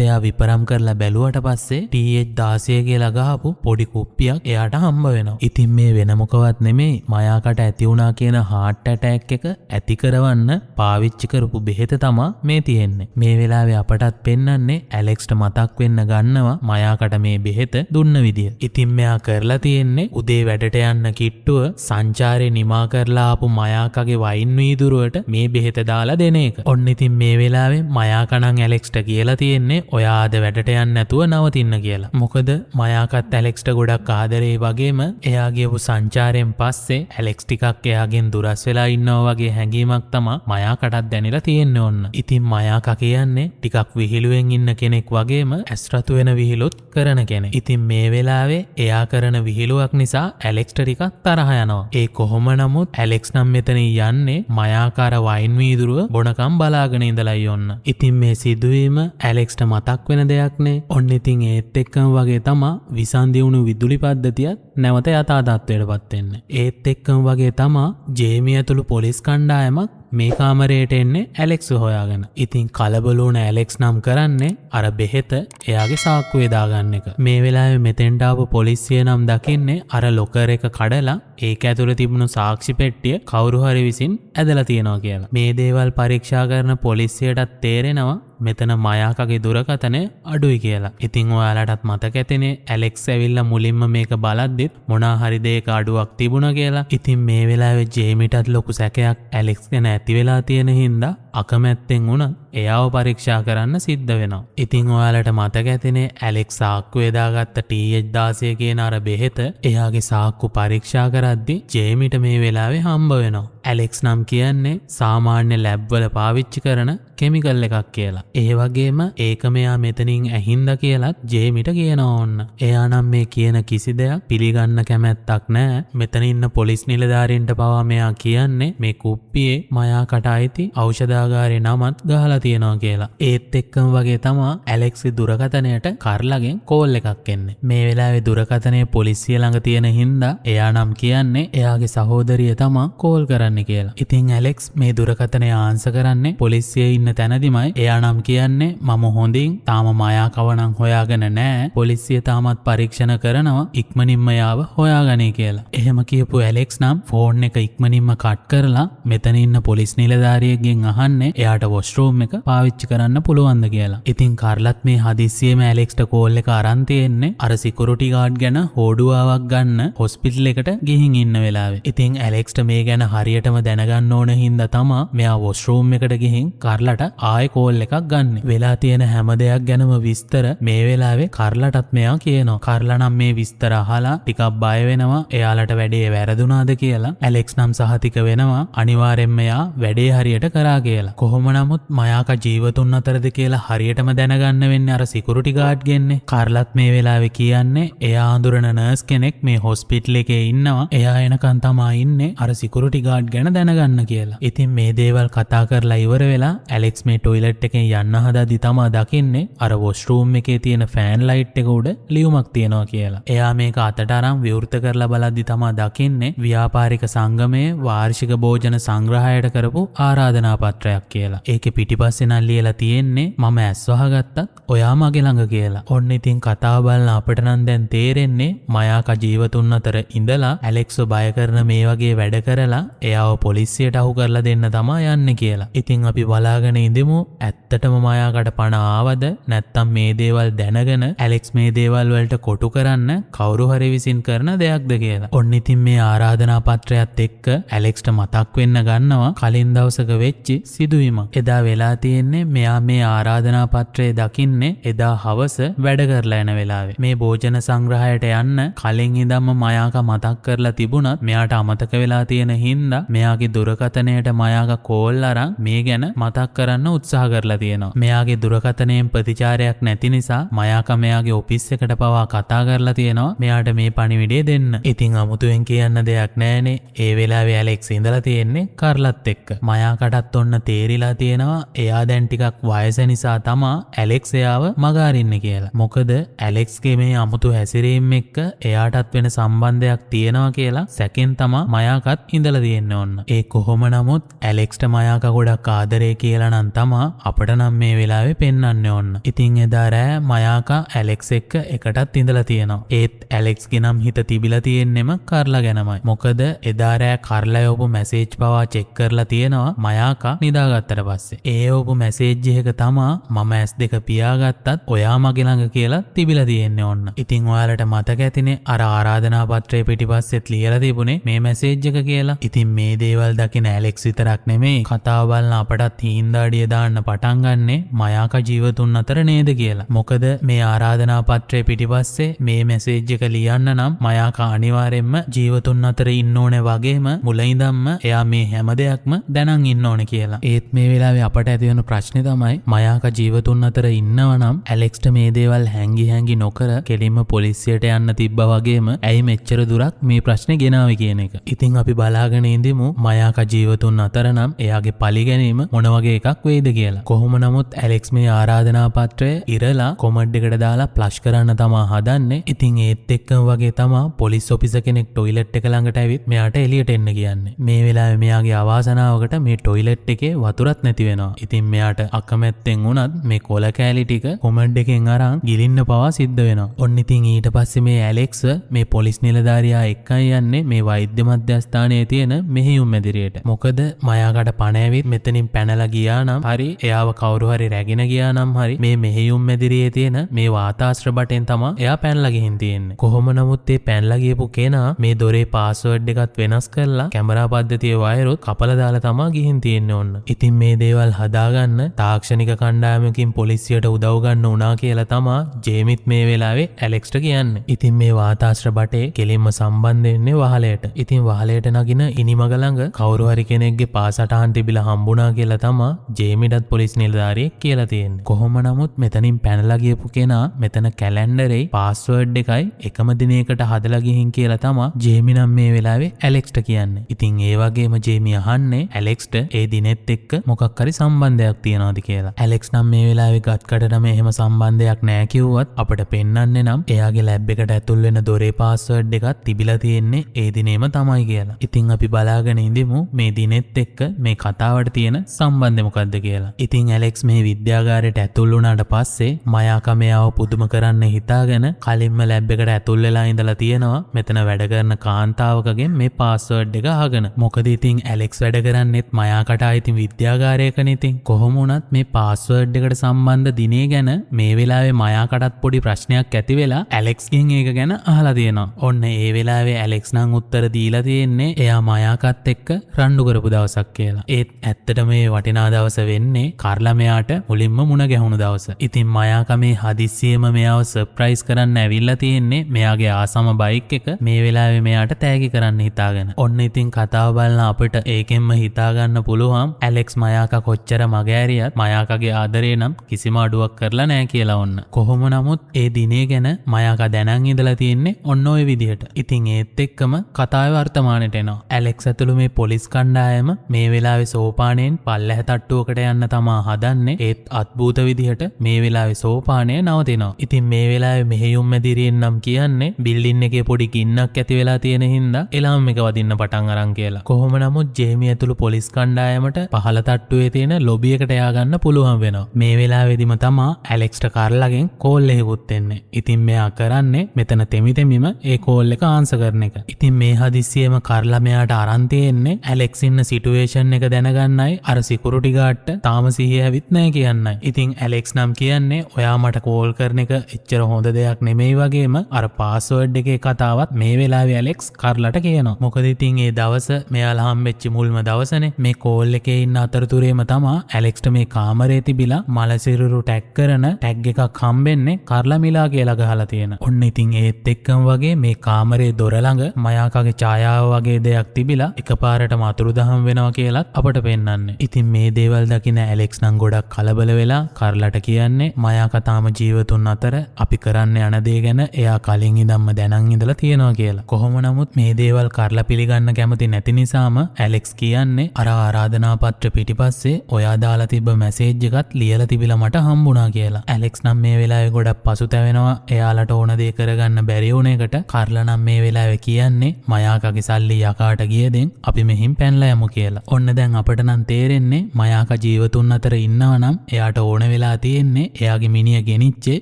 එයා විපරම් කරලා බැලුවට පස්සේ TH16 කියලා ගහපු පොඩි කුප්පියක් එයාට හම්බ වෙනවා. ඉතින් මේ වෙන මොකවත් නෙමෙයි මයාකට ඇති වුණා කියන heart attack එක ඇති කරවන්න පාවිච්චි කරපු බෙහෙත තමා මේ තියෙන්නේ. මේ වෙලාවේ අපටත් පෙන්වන්නේ ඇලෙක්ස්ට මතක් වෙන්න ගන්නවා මයාකට මේ බෙහෙත දුන්න විදිය. ඉතින් මෙයා කරලා තියෙන්නේ උදේ වැඩට යන්න කිට්ටුව සංචාරේ නිමා කරලා ආපු මයාකගේ වයින් වීදුරුවට මේ බෙහෙත දාලා දෙන එක. ඔන්න ඉතින් මේ වෙලාවේ මයාකණන් ඇලෙක්ස්ට කියලා තියෙන්නේ ඔයා අද වැඩට යන්න නැතුව නවතින්න කියලා. මොකද මයාකත් ඇලෙක්ස්ට ගොඩක් ආදරේ වගේම එයා ගියපු සංචාරයෙන් පස්සේ ඇලෙක්ස් ටිකක් එයාගෙන් දුරස් වෙලා ඉන්නවා වගේ හැඟීමක් තමයි මයාකටත් දැනෙලා තියෙන්නේ ඔන්න. ඉතින් මයාකා කියන්නේ ටිකක් විහිළුවෙන් ඉන්න කෙනෙක් වගේම ඇස්රතු වෙන විහිළුත් කරන කෙනෙක්. ඉතින් මේ වෙලාවේ එයා කරන විහිළුවක් නිසා ඇලෙක්ස්ට ටිකක් තරහ යනවා. ඒ කොහොම නමුත් ඇලෙක්ස් නම් මෙතන යන්නේ මයාකාර වයින් වීදුරුව බොනකම් බලාගෙන ඉඳලායි ඔන්න. ඉතින් මේ සිදුවීම ඇලෙක්ස්ට මතක් වෙන දෙයක්නේ. ඔන්න ඉතින් ඒත් එක්කම වගේ තමා විසන්දි වුණු විදුලි පද්ධතියක් නැවත යථා තත්ත්වයටපත් වෙන්නේ. ඒත් එක්කම වගේ තමා ජේමි ඇතුළු පොලිස් කණ්ඩායමක් මේ කාමරයට එන්නේ ඇලෙක්ස් හොයාගෙන. ඉතින් කලබල වුණ ඇලෙක්ස් නම් කරන්නේ අර බෙහෙත එයාගේ සාක්කුවේ දාගන්න එක. මේ වෙලාවේ මෙතෙන්ට ආපු පොලිසිය නම් දකින්නේ අර ලොකර් එක කඩලා ඒක ඇතුළේ තිබුණු සාක්ෂි පෙට්ටිය කවුරු හරි විසින් ඇදලා තියනවා කියලා. මේ දේවල් පරීක්ෂා කරන පොලිසියටත් තේරෙනවා මෙතන මයාකගේ දුරකථනය අඩුයි කියලා. ඉතින් ඔයාලටත් මතක ඇතිනේ ඇලෙක්ස් ඇවිල්ලා මුලින්ම මේක බලද්දිත් මොනා හරි දෙයක අඩුවක් තිබුණා කියලා. ඉතින් මේ වෙලාවේ ජේමිටත් ලොකු සැකයක් ඇලෙක්ස් ගැන ඇති වෙලා තියෙන හින්දා අකමැත්තෙන් වුණත් එයාව පරීක්ෂා කරන්න සිද්ධ වෙනවා. ඉතින් ඔයාලට මතක ඇතිනේ ඇලෙක්ස් සාක්කුවේ දාගත්ත TH16 කියන අර බෙහෙත එයාගේ සාක්කු පරීක්ෂා කරද්දි ජේමිට මේ වෙලාවේ හම්බ වෙනවා. ඇලෙක්ස් නම් කියන්නේ සාමාන්‍ය ලැබ් වල පාවිච්චි කරන කෙමිකල් එකක් කියලා. ඒ වගේම ඒක මෙයා මෙතනින් ඇහින්ද කියලත් ජේමිට කියනවා ඕන්න. එයා නම් මේ කියන කිසි දෙයක් පිළිගන්න කැමැත්තක් නැහැ. මෙතන ඉන්න පොලිස් නිලධාරීන්ට පවා මෙයා කියන්නේ මේ කුප්පියේ මයාකට අයිති ඖෂධාගාරේ නමත් ගහලා තියෙනවා කියලා. ඒත් එක්කම වගේ තමා ඇලෙක්ස් දුරකථනයට කරලගෙන් කෝල් එකක් එන්නේ. මේ වෙලාවේ දුරකථනයේ පොලිසිය ළඟ තියෙන හින්දා එයා නම් කියන්නේ එයාගේ සහෝදරිය තමා කෝල් කරන්නේ කියලා. ඉතින් ඇලෙක්ස් මේ දුරකථනය ආන්සර් කරන්නේ පොලිසියේ ඉන්න තැනදිමයි. එයා නම් කියන්නේ මම හොඳින් තාම මයාකව නම් හොයාගෙන නැහැ. පොලිසිය තාමත් පරීක්ෂණ කරනවා ඉක්මනින්ම යාව හොයාගනී කියලා. එහෙම කියපු ඇලෙක්ස් නම් ෆෝන් එක ඉක්මනින්ම කට් කරලා මෙතන ඉන්න පොලිස් නිලධාරියෙක්ගෙන් අහන්නේ එයාට වොෂ්රූම් එක පාවිච්චි කරන්න පුළුවන්ද කියලා. ඉතින් කාර්ලත් මේ හදිස්සියෙම ඇලෙක්ස්ට කෝල් එක අරන් තියෙන්නේ අර සිකියුරිටි ගාඩ් ගැන හෝඩුවාවක් ගන්න හොස්පිටල් එකට ගිහින් ඉන්න වෙලාවේ. ඉතින් ඇලෙක්ස්ට මේ ගැන හරියට හරියටම දැනගන්න ඕන හින්දා තමා මෙයා වොෂ්රූම් එකට ගිහින් කරලට ආයෙ කෝල් එකක් ගන්න. වෙලා තියෙන හැම දෙයක් ගැනම විස්තර මේ වෙලාවේ කරලටත් මෙයා කියනවා. කරලා නම් මේ විස්තර අහලා ටිකක් බය වෙනවා එයාලට වැඩේ වැරදුනාද කියලා. ඇලෙක්ස් නම් සහතික වෙනවා අනිවාර්යෙන්ම එයා වැඩේ හරියට කරා කියලා. කොහොම නමුත් මයාකා ජීවතුන් අතරද කියලා හරියටම දැනගන්න වෙන්නේ අර සිකියුරිටි ගාඩ් ගෙන්නේ. කරලත් මේ වෙලාවේ කියන්නේ එයා අඳුරන නර්ස් කෙනෙක් මේ හොස්පිටල් එකේ ඉන්නවා. එයා එනකන් තමයි ඉන්නේ අර සිකියුරිටි ගාඩ් ගැන දැනගන්න කියලා. ඉතින් මේ දේවල් කතා කරලා ඉවර වෙලා ඇලෙක්ස් මේ টොයිලට් එකෙන් යන්න හදද්දි තමා දකින්නේ අර වොෂ්රූම් එකේ තියෙන ෆෑන් ලයිට් එක උඩ ලියුමක් තියෙනවා කියලා. එයා මේක අතට අරන් විවෘත කරලා බලද්දි තමා දකින්නේ ව්‍යාපාරික සංගමයේ වාර්ෂික භෝජන සංග්‍රහයට කරපු ආරාධනා පත්‍රයක් කියලා. ඒකේ පිටිපස්සේ නම් ලියලා තියෙන්නේ මම ඇස් වහගත්තත් ඔයා මගේ ළඟ කියලා. ඔන්න ඉතින් කතාව බලන අපිට නම් දැන් තේරෙන්නේ මයාකා ජීවතුන් අතර ඉඳලා ඇලෙක්ස්ව බය කරන මේ වගේ වැඩ කරලා එයාව පොලිසියට අහු කරලා දෙන්න තමයි යන්නේ කියලා. ඉතින් අපි බලාගෙන ඉඳිමු ඇත්තටම මයාකට පණ ආවද නැත්නම් මේ දේවල් දැනගෙන ඇලෙක්ස් මේ දේවල් වලට කොටු කරන්න කවුරු හරි විසින් කරන දෙයක්ද කියලා. ඔන්න ඉතින් මේ ආරාධනා පත්‍රයත් එක්ක ඇලෙක්ස්ට මතක් වෙන්න ගන්නවා කලින් දවසක වෙච්චි සිදුවීමක්. එදා වෙලා තියෙන්නේ මෙයා මේ ආරාධනා පත්‍රය දකින්නේ එදා හවස වැඩ කරලා යන වෙලාවේ. මේ භෝජන සංග්‍රහයට යන්න කලින් ඉඳන්ම මයාක මතක් කරලා තිබුණත් මෙයාට අමතක වෙලා තියෙන හින්දා මෙයාගේ දුරකථනයට මයාක කෝල් අරන් මේ ගැන මතක් කරන්න උත්සාහ කරලා තියෙනවා. මෙයාගේ දුරකථනයෙන් ප්‍රතිචාරයක් නැති නිසා මයාක මෙයාගේ ඔෆිස් එකට පවා කතා කරලා තියෙනවා මෙයාට මේ පණිවිඩය දෙන්න. ඉතින් අමුතුවෙන් කියන්න දෙයක් නැහැනේ. ඒ වෙලාවේ ඇලෙක්ස් ඉඳලා තියෙන්නේ කරලත් එක්ක. මයාකටත් ඔන්න තේරිලා තියෙනවා එයා දැන් ටිකක් වයස නිසා තමා ඇලෙක්ස් එයාව මගහරින්නේ කියලා. මොකද ඇලෙක්ස්ගේ මේ අමුතු හැසිරීම එක්ක එයාටත් වෙන සම්බන්ධයක් තියෙනවා කියලා සැකෙන් තමා මයාකත් ඉඳලා තියෙන්නේ ඔන්න. ඒ කොහොම නමුත් ඇලෙක්ස්ට මයාක ගොඩක් ආදරේ කියලා නම් තමා අපිට නම් මේ වෙලාවේ පෙන්වන්නේ ඔන්න. ඉතින් එදා රෑ මයාකා ඇලෙක්ස් එක්ක එකටත් ඉඳලා තියෙනවා. ඒත් ඇලෙක්ස්ගේ නම් හිත තිබිලා තියෙන්නෙම කරලා ගැනමයි. මොකද එදා රෑ කරලා යවපු මැසේජ් පවා චෙක් කරලා තියෙනවා මයාකා නිදාගත්තට පස්සේ. ඒ යවපු මැසේජ් එක තමා මම S2 පියාගත්තත් ඔයා මගේ ළඟ කියලා තිබිලා තියෙන්නේ ඔන්න. ඉතින් ඔයාලට මතක ඇතිනේ අර ආරාධනා පත්‍රයේ පිටිපස්සෙත් ලියලා තිබුණේ මේ මැසේජ් එක කියලා. ඉතින් මේ දේවල් දකින ඇලෙක්ස් විතරක් නෙමෙයි කතාව බලන අපටත් හීන්දාඩිය දාන්න පටන් ගන්නෙ මයාකා ජීවතුන් අතර නේද කියලා. මොකද මේ ආරාධනා පත්‍රයේ පිටිපස්සේ මේ මැසේජ් එක ලියන්න නම් මයාකා අනිවාර්යෙන්ම ජීවතුන් අතර ඉන්න ඕනේ වගේම මුල ඉඳන්ම එයා මේ හැම දෙයක්ම දැනන් ඉන්න ඕනේ කියලා. ඒත් මේ වෙලාවේ අපට ඇති වෙන ප්‍රශ්නේ තමයි මයාකා ජීවතුන් අතර ඉන්නවා නම් ඇලෙක්ස්ට මේ දේවල් හැංගි නොකර කෙලින්ම පොලිසියට යන්න තිබ්බා වගේම ඇයි මෙච්චර දුරක් මේ ප්‍රශ්නේ ගෙනාවේ කියන එක. ඉතින් අපි බලාගෙන ඉඳිමු මයාකා ජීවතුන් අතර නම් එයාගේ පලිගැනීම මොන වගේ එකක් වෙයිද කියලා. කොහොම නමුත් ඇලෙක්ස් මේ ආරාධනා පත්‍රය ඉරලා කොමඩ් එකට දාලා ප්ලෂ් කරන්න තමා හදන්නේ. ඉතින් ඒත් එක්කම වගේ තමා පොලිස් ඔෆිසර් කෙනෙක් টොයිලට් එක ළඟට ඇවිත් මෙයාට එළියට එන්න කියන්නේ. මේ වෙලාවේ මෙයාගේ අවාසනාවකට මේ টොයිලට් එකේ වතුරත් නැති වෙනවා. ඉතින් මෙයාට අකමැත්තෙන් වුණත් මේ කොල කෑලි ටික කොමඩ් එකෙන් අරන් ගිලින්න පවා සිද්ධ වෙනවා. ඔන්න ඉතින් ඊට පස්සේ මේ ඇලෙක්ස් මේ පොලිස් නිලධාරියා එක්කයි යන්නේ මේ වෛද්‍ය මධ්‍යස්ථානයේ තියෙන මෙහෙයුම් මැදිරියට. මොකද මයාකට පණ ඇවිත් මෙතනින් පැනලා ගියා නම් හරි එයාව කවුරු හරි රැගෙන ගියා නම් හරි මේ මෙහෙයුම් මැදිරියේ තියෙන මේ වාතාශ්‍ර බටෙන් තමයි එයා පැනලා ගිහින් තියෙන්නේ. කොහොම නමුත් මේ පැනලා ගියපු කෙනා මේ දොරේ පාස්වර්ඩ් එකත් වෙනස් කරලා කැමරා පද්ධතියේ වයරොත් කපලා දාලා තමයි ගිහින් තියෙන්නේ ඔන්න. ඉතින් මේ දේවල් හදාගන්න තාක්ෂණික කණ්ඩායමකින් පොලිසියට උදව් ගන්න උනා කියලා තමයි ජේමිත් මේ වෙලාවේ ඇලෙක්ස්ට කියන්නේ. ඉතින් මේ වාතාශ්‍ර බටේ කෙලින්ම සම්බන්ධ වෙන්නේ වහලයට. ඉතින් වහලයට නගින ඉනිමග ළඟ කවුරු හරි කෙනෙක්ගේ පාසටහන් තිබිලා හම්බුණා කියලා තමයි ජේමිටත් පොලිස් නිලධාරියෙක් කියලා තියෙන්නේ. කොහොම නමුත් මෙතනින් පැනලා ගියපු කෙනා මෙතන කැලෙන්ඩරේ පාස්වර්ඩ් එකයි එකම දිනයකට හදලා ගිහින් කියලා තමයි ජේමි නම් මේ වෙලාවේ ඇලෙක්ස්ට කියන්නේ. ඉතින් ඒ වගේම ජේමි අහන්නේ ඇලෙක්ස්ට ඒ දිනෙත් එක්ක මොකක් හරි සම්බන්ධයක් තියනවාද කියලා. ඇලෙක්ස් නම් මේ වෙලාවේ ගත්කඩටම එහෙම සම්බන්ධයක් නැහැ කිව්වත් අපිට පෙන්වන්නේ නම් එයාගේ ලැබ් එකට ඇතුල් වෙන දොරේ පාස්වර්ඩ් එකක් තිබිලා තියෙන්නේ ඒ දිනේම තමයි කියලා. ඉතින් අපි බලාගෙන ඉඳිමු මේ දිනෙත් එක්ක මේ කතාවට තියෙන සම්බන්ධය මොකද්ද කියලා. ඉතින් ඇලෙක්ස් මේ විද්‍යාගාරයට ඇතුල් වුණාට පස්සේ මයාකා මෙයාව පුදුම කරන්න හිතාගෙන කලින්ම ලැබ් එකට ඇතුල් වෙලා ඉඳලා තියෙනවා මෙතන වැඩ කරන කාන්තාවකගෙන් මේ පාස්වර්ඩ් එක අහගෙන. මොකද ඉතින් ඇලෙක්ස් වැඩ කරන්නේත් මයාකට ආයිතින් විද්‍යාගාරයකනේ. ඉතින් කොහොම වුණත් මේ පාස්වර්ඩ් එකට සම්බන්ධ දිනේ ගැන මේ වෙලාවේ මයාකටත් පොඩි ප්‍රශ්නයක් ඇති වෙලා ඇලෙක්ස්ගෙන් ඒක ගැන අහලා තියෙනවා. ඔන්න ඒ වෙලාවේ ඇලෙක්ස් නම් උත්තර දීලා තියෙන්නේ එයා මයාකත් මයාකත් එක්ක රණ්ඩු කරපු දවසක් කියලා. ඒත් ඇත්තට මේ වටිනා දවස වෙන්නේ කාර්ලා මෙයාට මුලින්ම මුණ ගැහුණු දවස. ඉතින් මයාකා මේ හදිස්සියෙම මෙයාව සර්ප්‍රයිස් කරන්න ඇවිල්ලා තියෙන්නේ මෙයාගේ ආසම බයික් එක මේ වෙලාවේ මෙයාට තෑගි කරන්න හිතාගෙන. ඔන්න ඉතින් කතාව බලන අපිට ඒකෙන්ම හිතා ගන්න පුළුවන් ඇලෙක්ස් මයාකා කොච්චර මගෑරියත් මයාකාගේ ආදරේ නම් කිසිම අඩුවක් කරලා නැහැ කියලා ඔන්න. කොහොම නමුත් ඒ දිනේ ගැන මයාකා දැනන් ඉඳලා තියෙන්නේ ඔන්න ඔය විදිහට. ඉතින් ඒත් එක්කම කතාවේ වර්තමානයට එනවා. ඇලෙක්ස් ඇතුළු මේ පොලිස් කණ්ඩායම මේ වෙලාවේ සෝපානයෙන් පල්ලෙහ තට්ටුවකට යන්න තමා හදන්නේ. ඒත් අద్භූත විදිහට මේ වෙලාවේ සෝපානය නවතිනවා. ඉතින් මේ වෙලාවේ මෙහෙයුම් මැදිරියෙන් නම් කියන්නේ බිල්ඩින් එකේ පොඩි ගින්නක් ඇති වෙලා තියෙන හින්දා එලාම් එක වදින්න පටන් අරන් කියලා. කොහොම නමුත් ජේමි ඇතුළු පොලිස් කණ්ඩායමට පහළ තට්ටුවේ තියෙන ලොබි එකට ය아가න්න පුළුවන් වෙනවා. මේ වෙලාවේදීම තමා ඇලෙක්ස්ට කාර්ලාගෙන් කෝල් එකකුත් එන්නේ. ඉතින් මෙයා කරන්නේ මෙතන තෙමිතෙමිම ඒ කෝල් එක ආන්සර් කරන එක. ඉතින් මේ හදිස්සියෙම කාර්ලා මෙයාට අරන් තියෙන්නේ ඇලෙක්ස් ඉන්න සිටුේෂන් එක දැනගන්නයි අර සිකියුරිටි ගාඩ්ට තාම සිහිය ඇවිත් නැහැ කියන්නයි. ඉතින් ඇලෙක්ස් නම් කියන්නේ ඔයා මට කෝල් කරන එක එච්චර හොඳ දෙයක් නෙමෙයි වගේම අර පාස්වර්ඩ් එකේ කතාවත් මේ වෙලාවේ ඇලෙක්ස් කාර්ලාට කියනවා. මොකද ඉතින් ඒ දවස මෙයාලා හම්බෙච්ච මුල්ම දවසනේ. මේ කෝල් එකේ ඉන්න අතරතුරේම තමා ඇලෙක්ස්ට මේ කාමරේ තිබිලා මලසිරුරු ටැග් කරන ටැග් එකක් හම්බෙන්නේ කාර්ලා මිලා කියලා ගහලා තියෙන. ඔන්න ඉතින් ඒත් එක්කම වගේ මේ කාමරේ දොර ළඟ මයාකාගේ ඡායාව වගේ දෙයක් තිබිලා එකපාරටම අතුරුදහන් වෙනවා කියලත් අපට පෙන්වන්නේ. ඉතින් මේ දේවල් දකින ඇලෙක්ස් නම් ගොඩක් කලබල වෙලා කාර්ලාට කියන්නේ මයාකා තාම ජීවතුන් අතර අපි කරන්න යන දේ ගැන එයා කලින් ඉඳන්ම දැනන් ඉඳලා තියෙනවා කියලා. කොහොම නමුත් මේ දේවල් කාර්ලා පිළිගන්න කැමති නැති නිසාම ඇලෙක්ස් කියන්නේ අර ආරාධනා පත්‍ර පිටිපස්සේ ඔයා දාලා තිබ්බ මැසේජ් එකත් ලියලා තිබිලා මට හම්බුණා කියලා. ඇලෙක්ස් නම් මේ වෙලාවේ ගොඩක් පසුතැවෙනවා. එයාලට ඕන දේ කරගන්න බැරි වුණ එකට කාර්ලා නම් මේ වෙලාවේ කියන්නේ මයාකාගේ සල්ලි යකාට ගියදෙන් අපි මෙහින් පැනලා යමු කියලා. ඔන්න දැන් අපිට නම් තේරෙන්නේ මයාකා ජීවතුන් අතර ඉන්නවා නම් එයාට ඕන වෙලා තියෙන්නේ එයාගේ මිනිහ ගෙනිච්චේ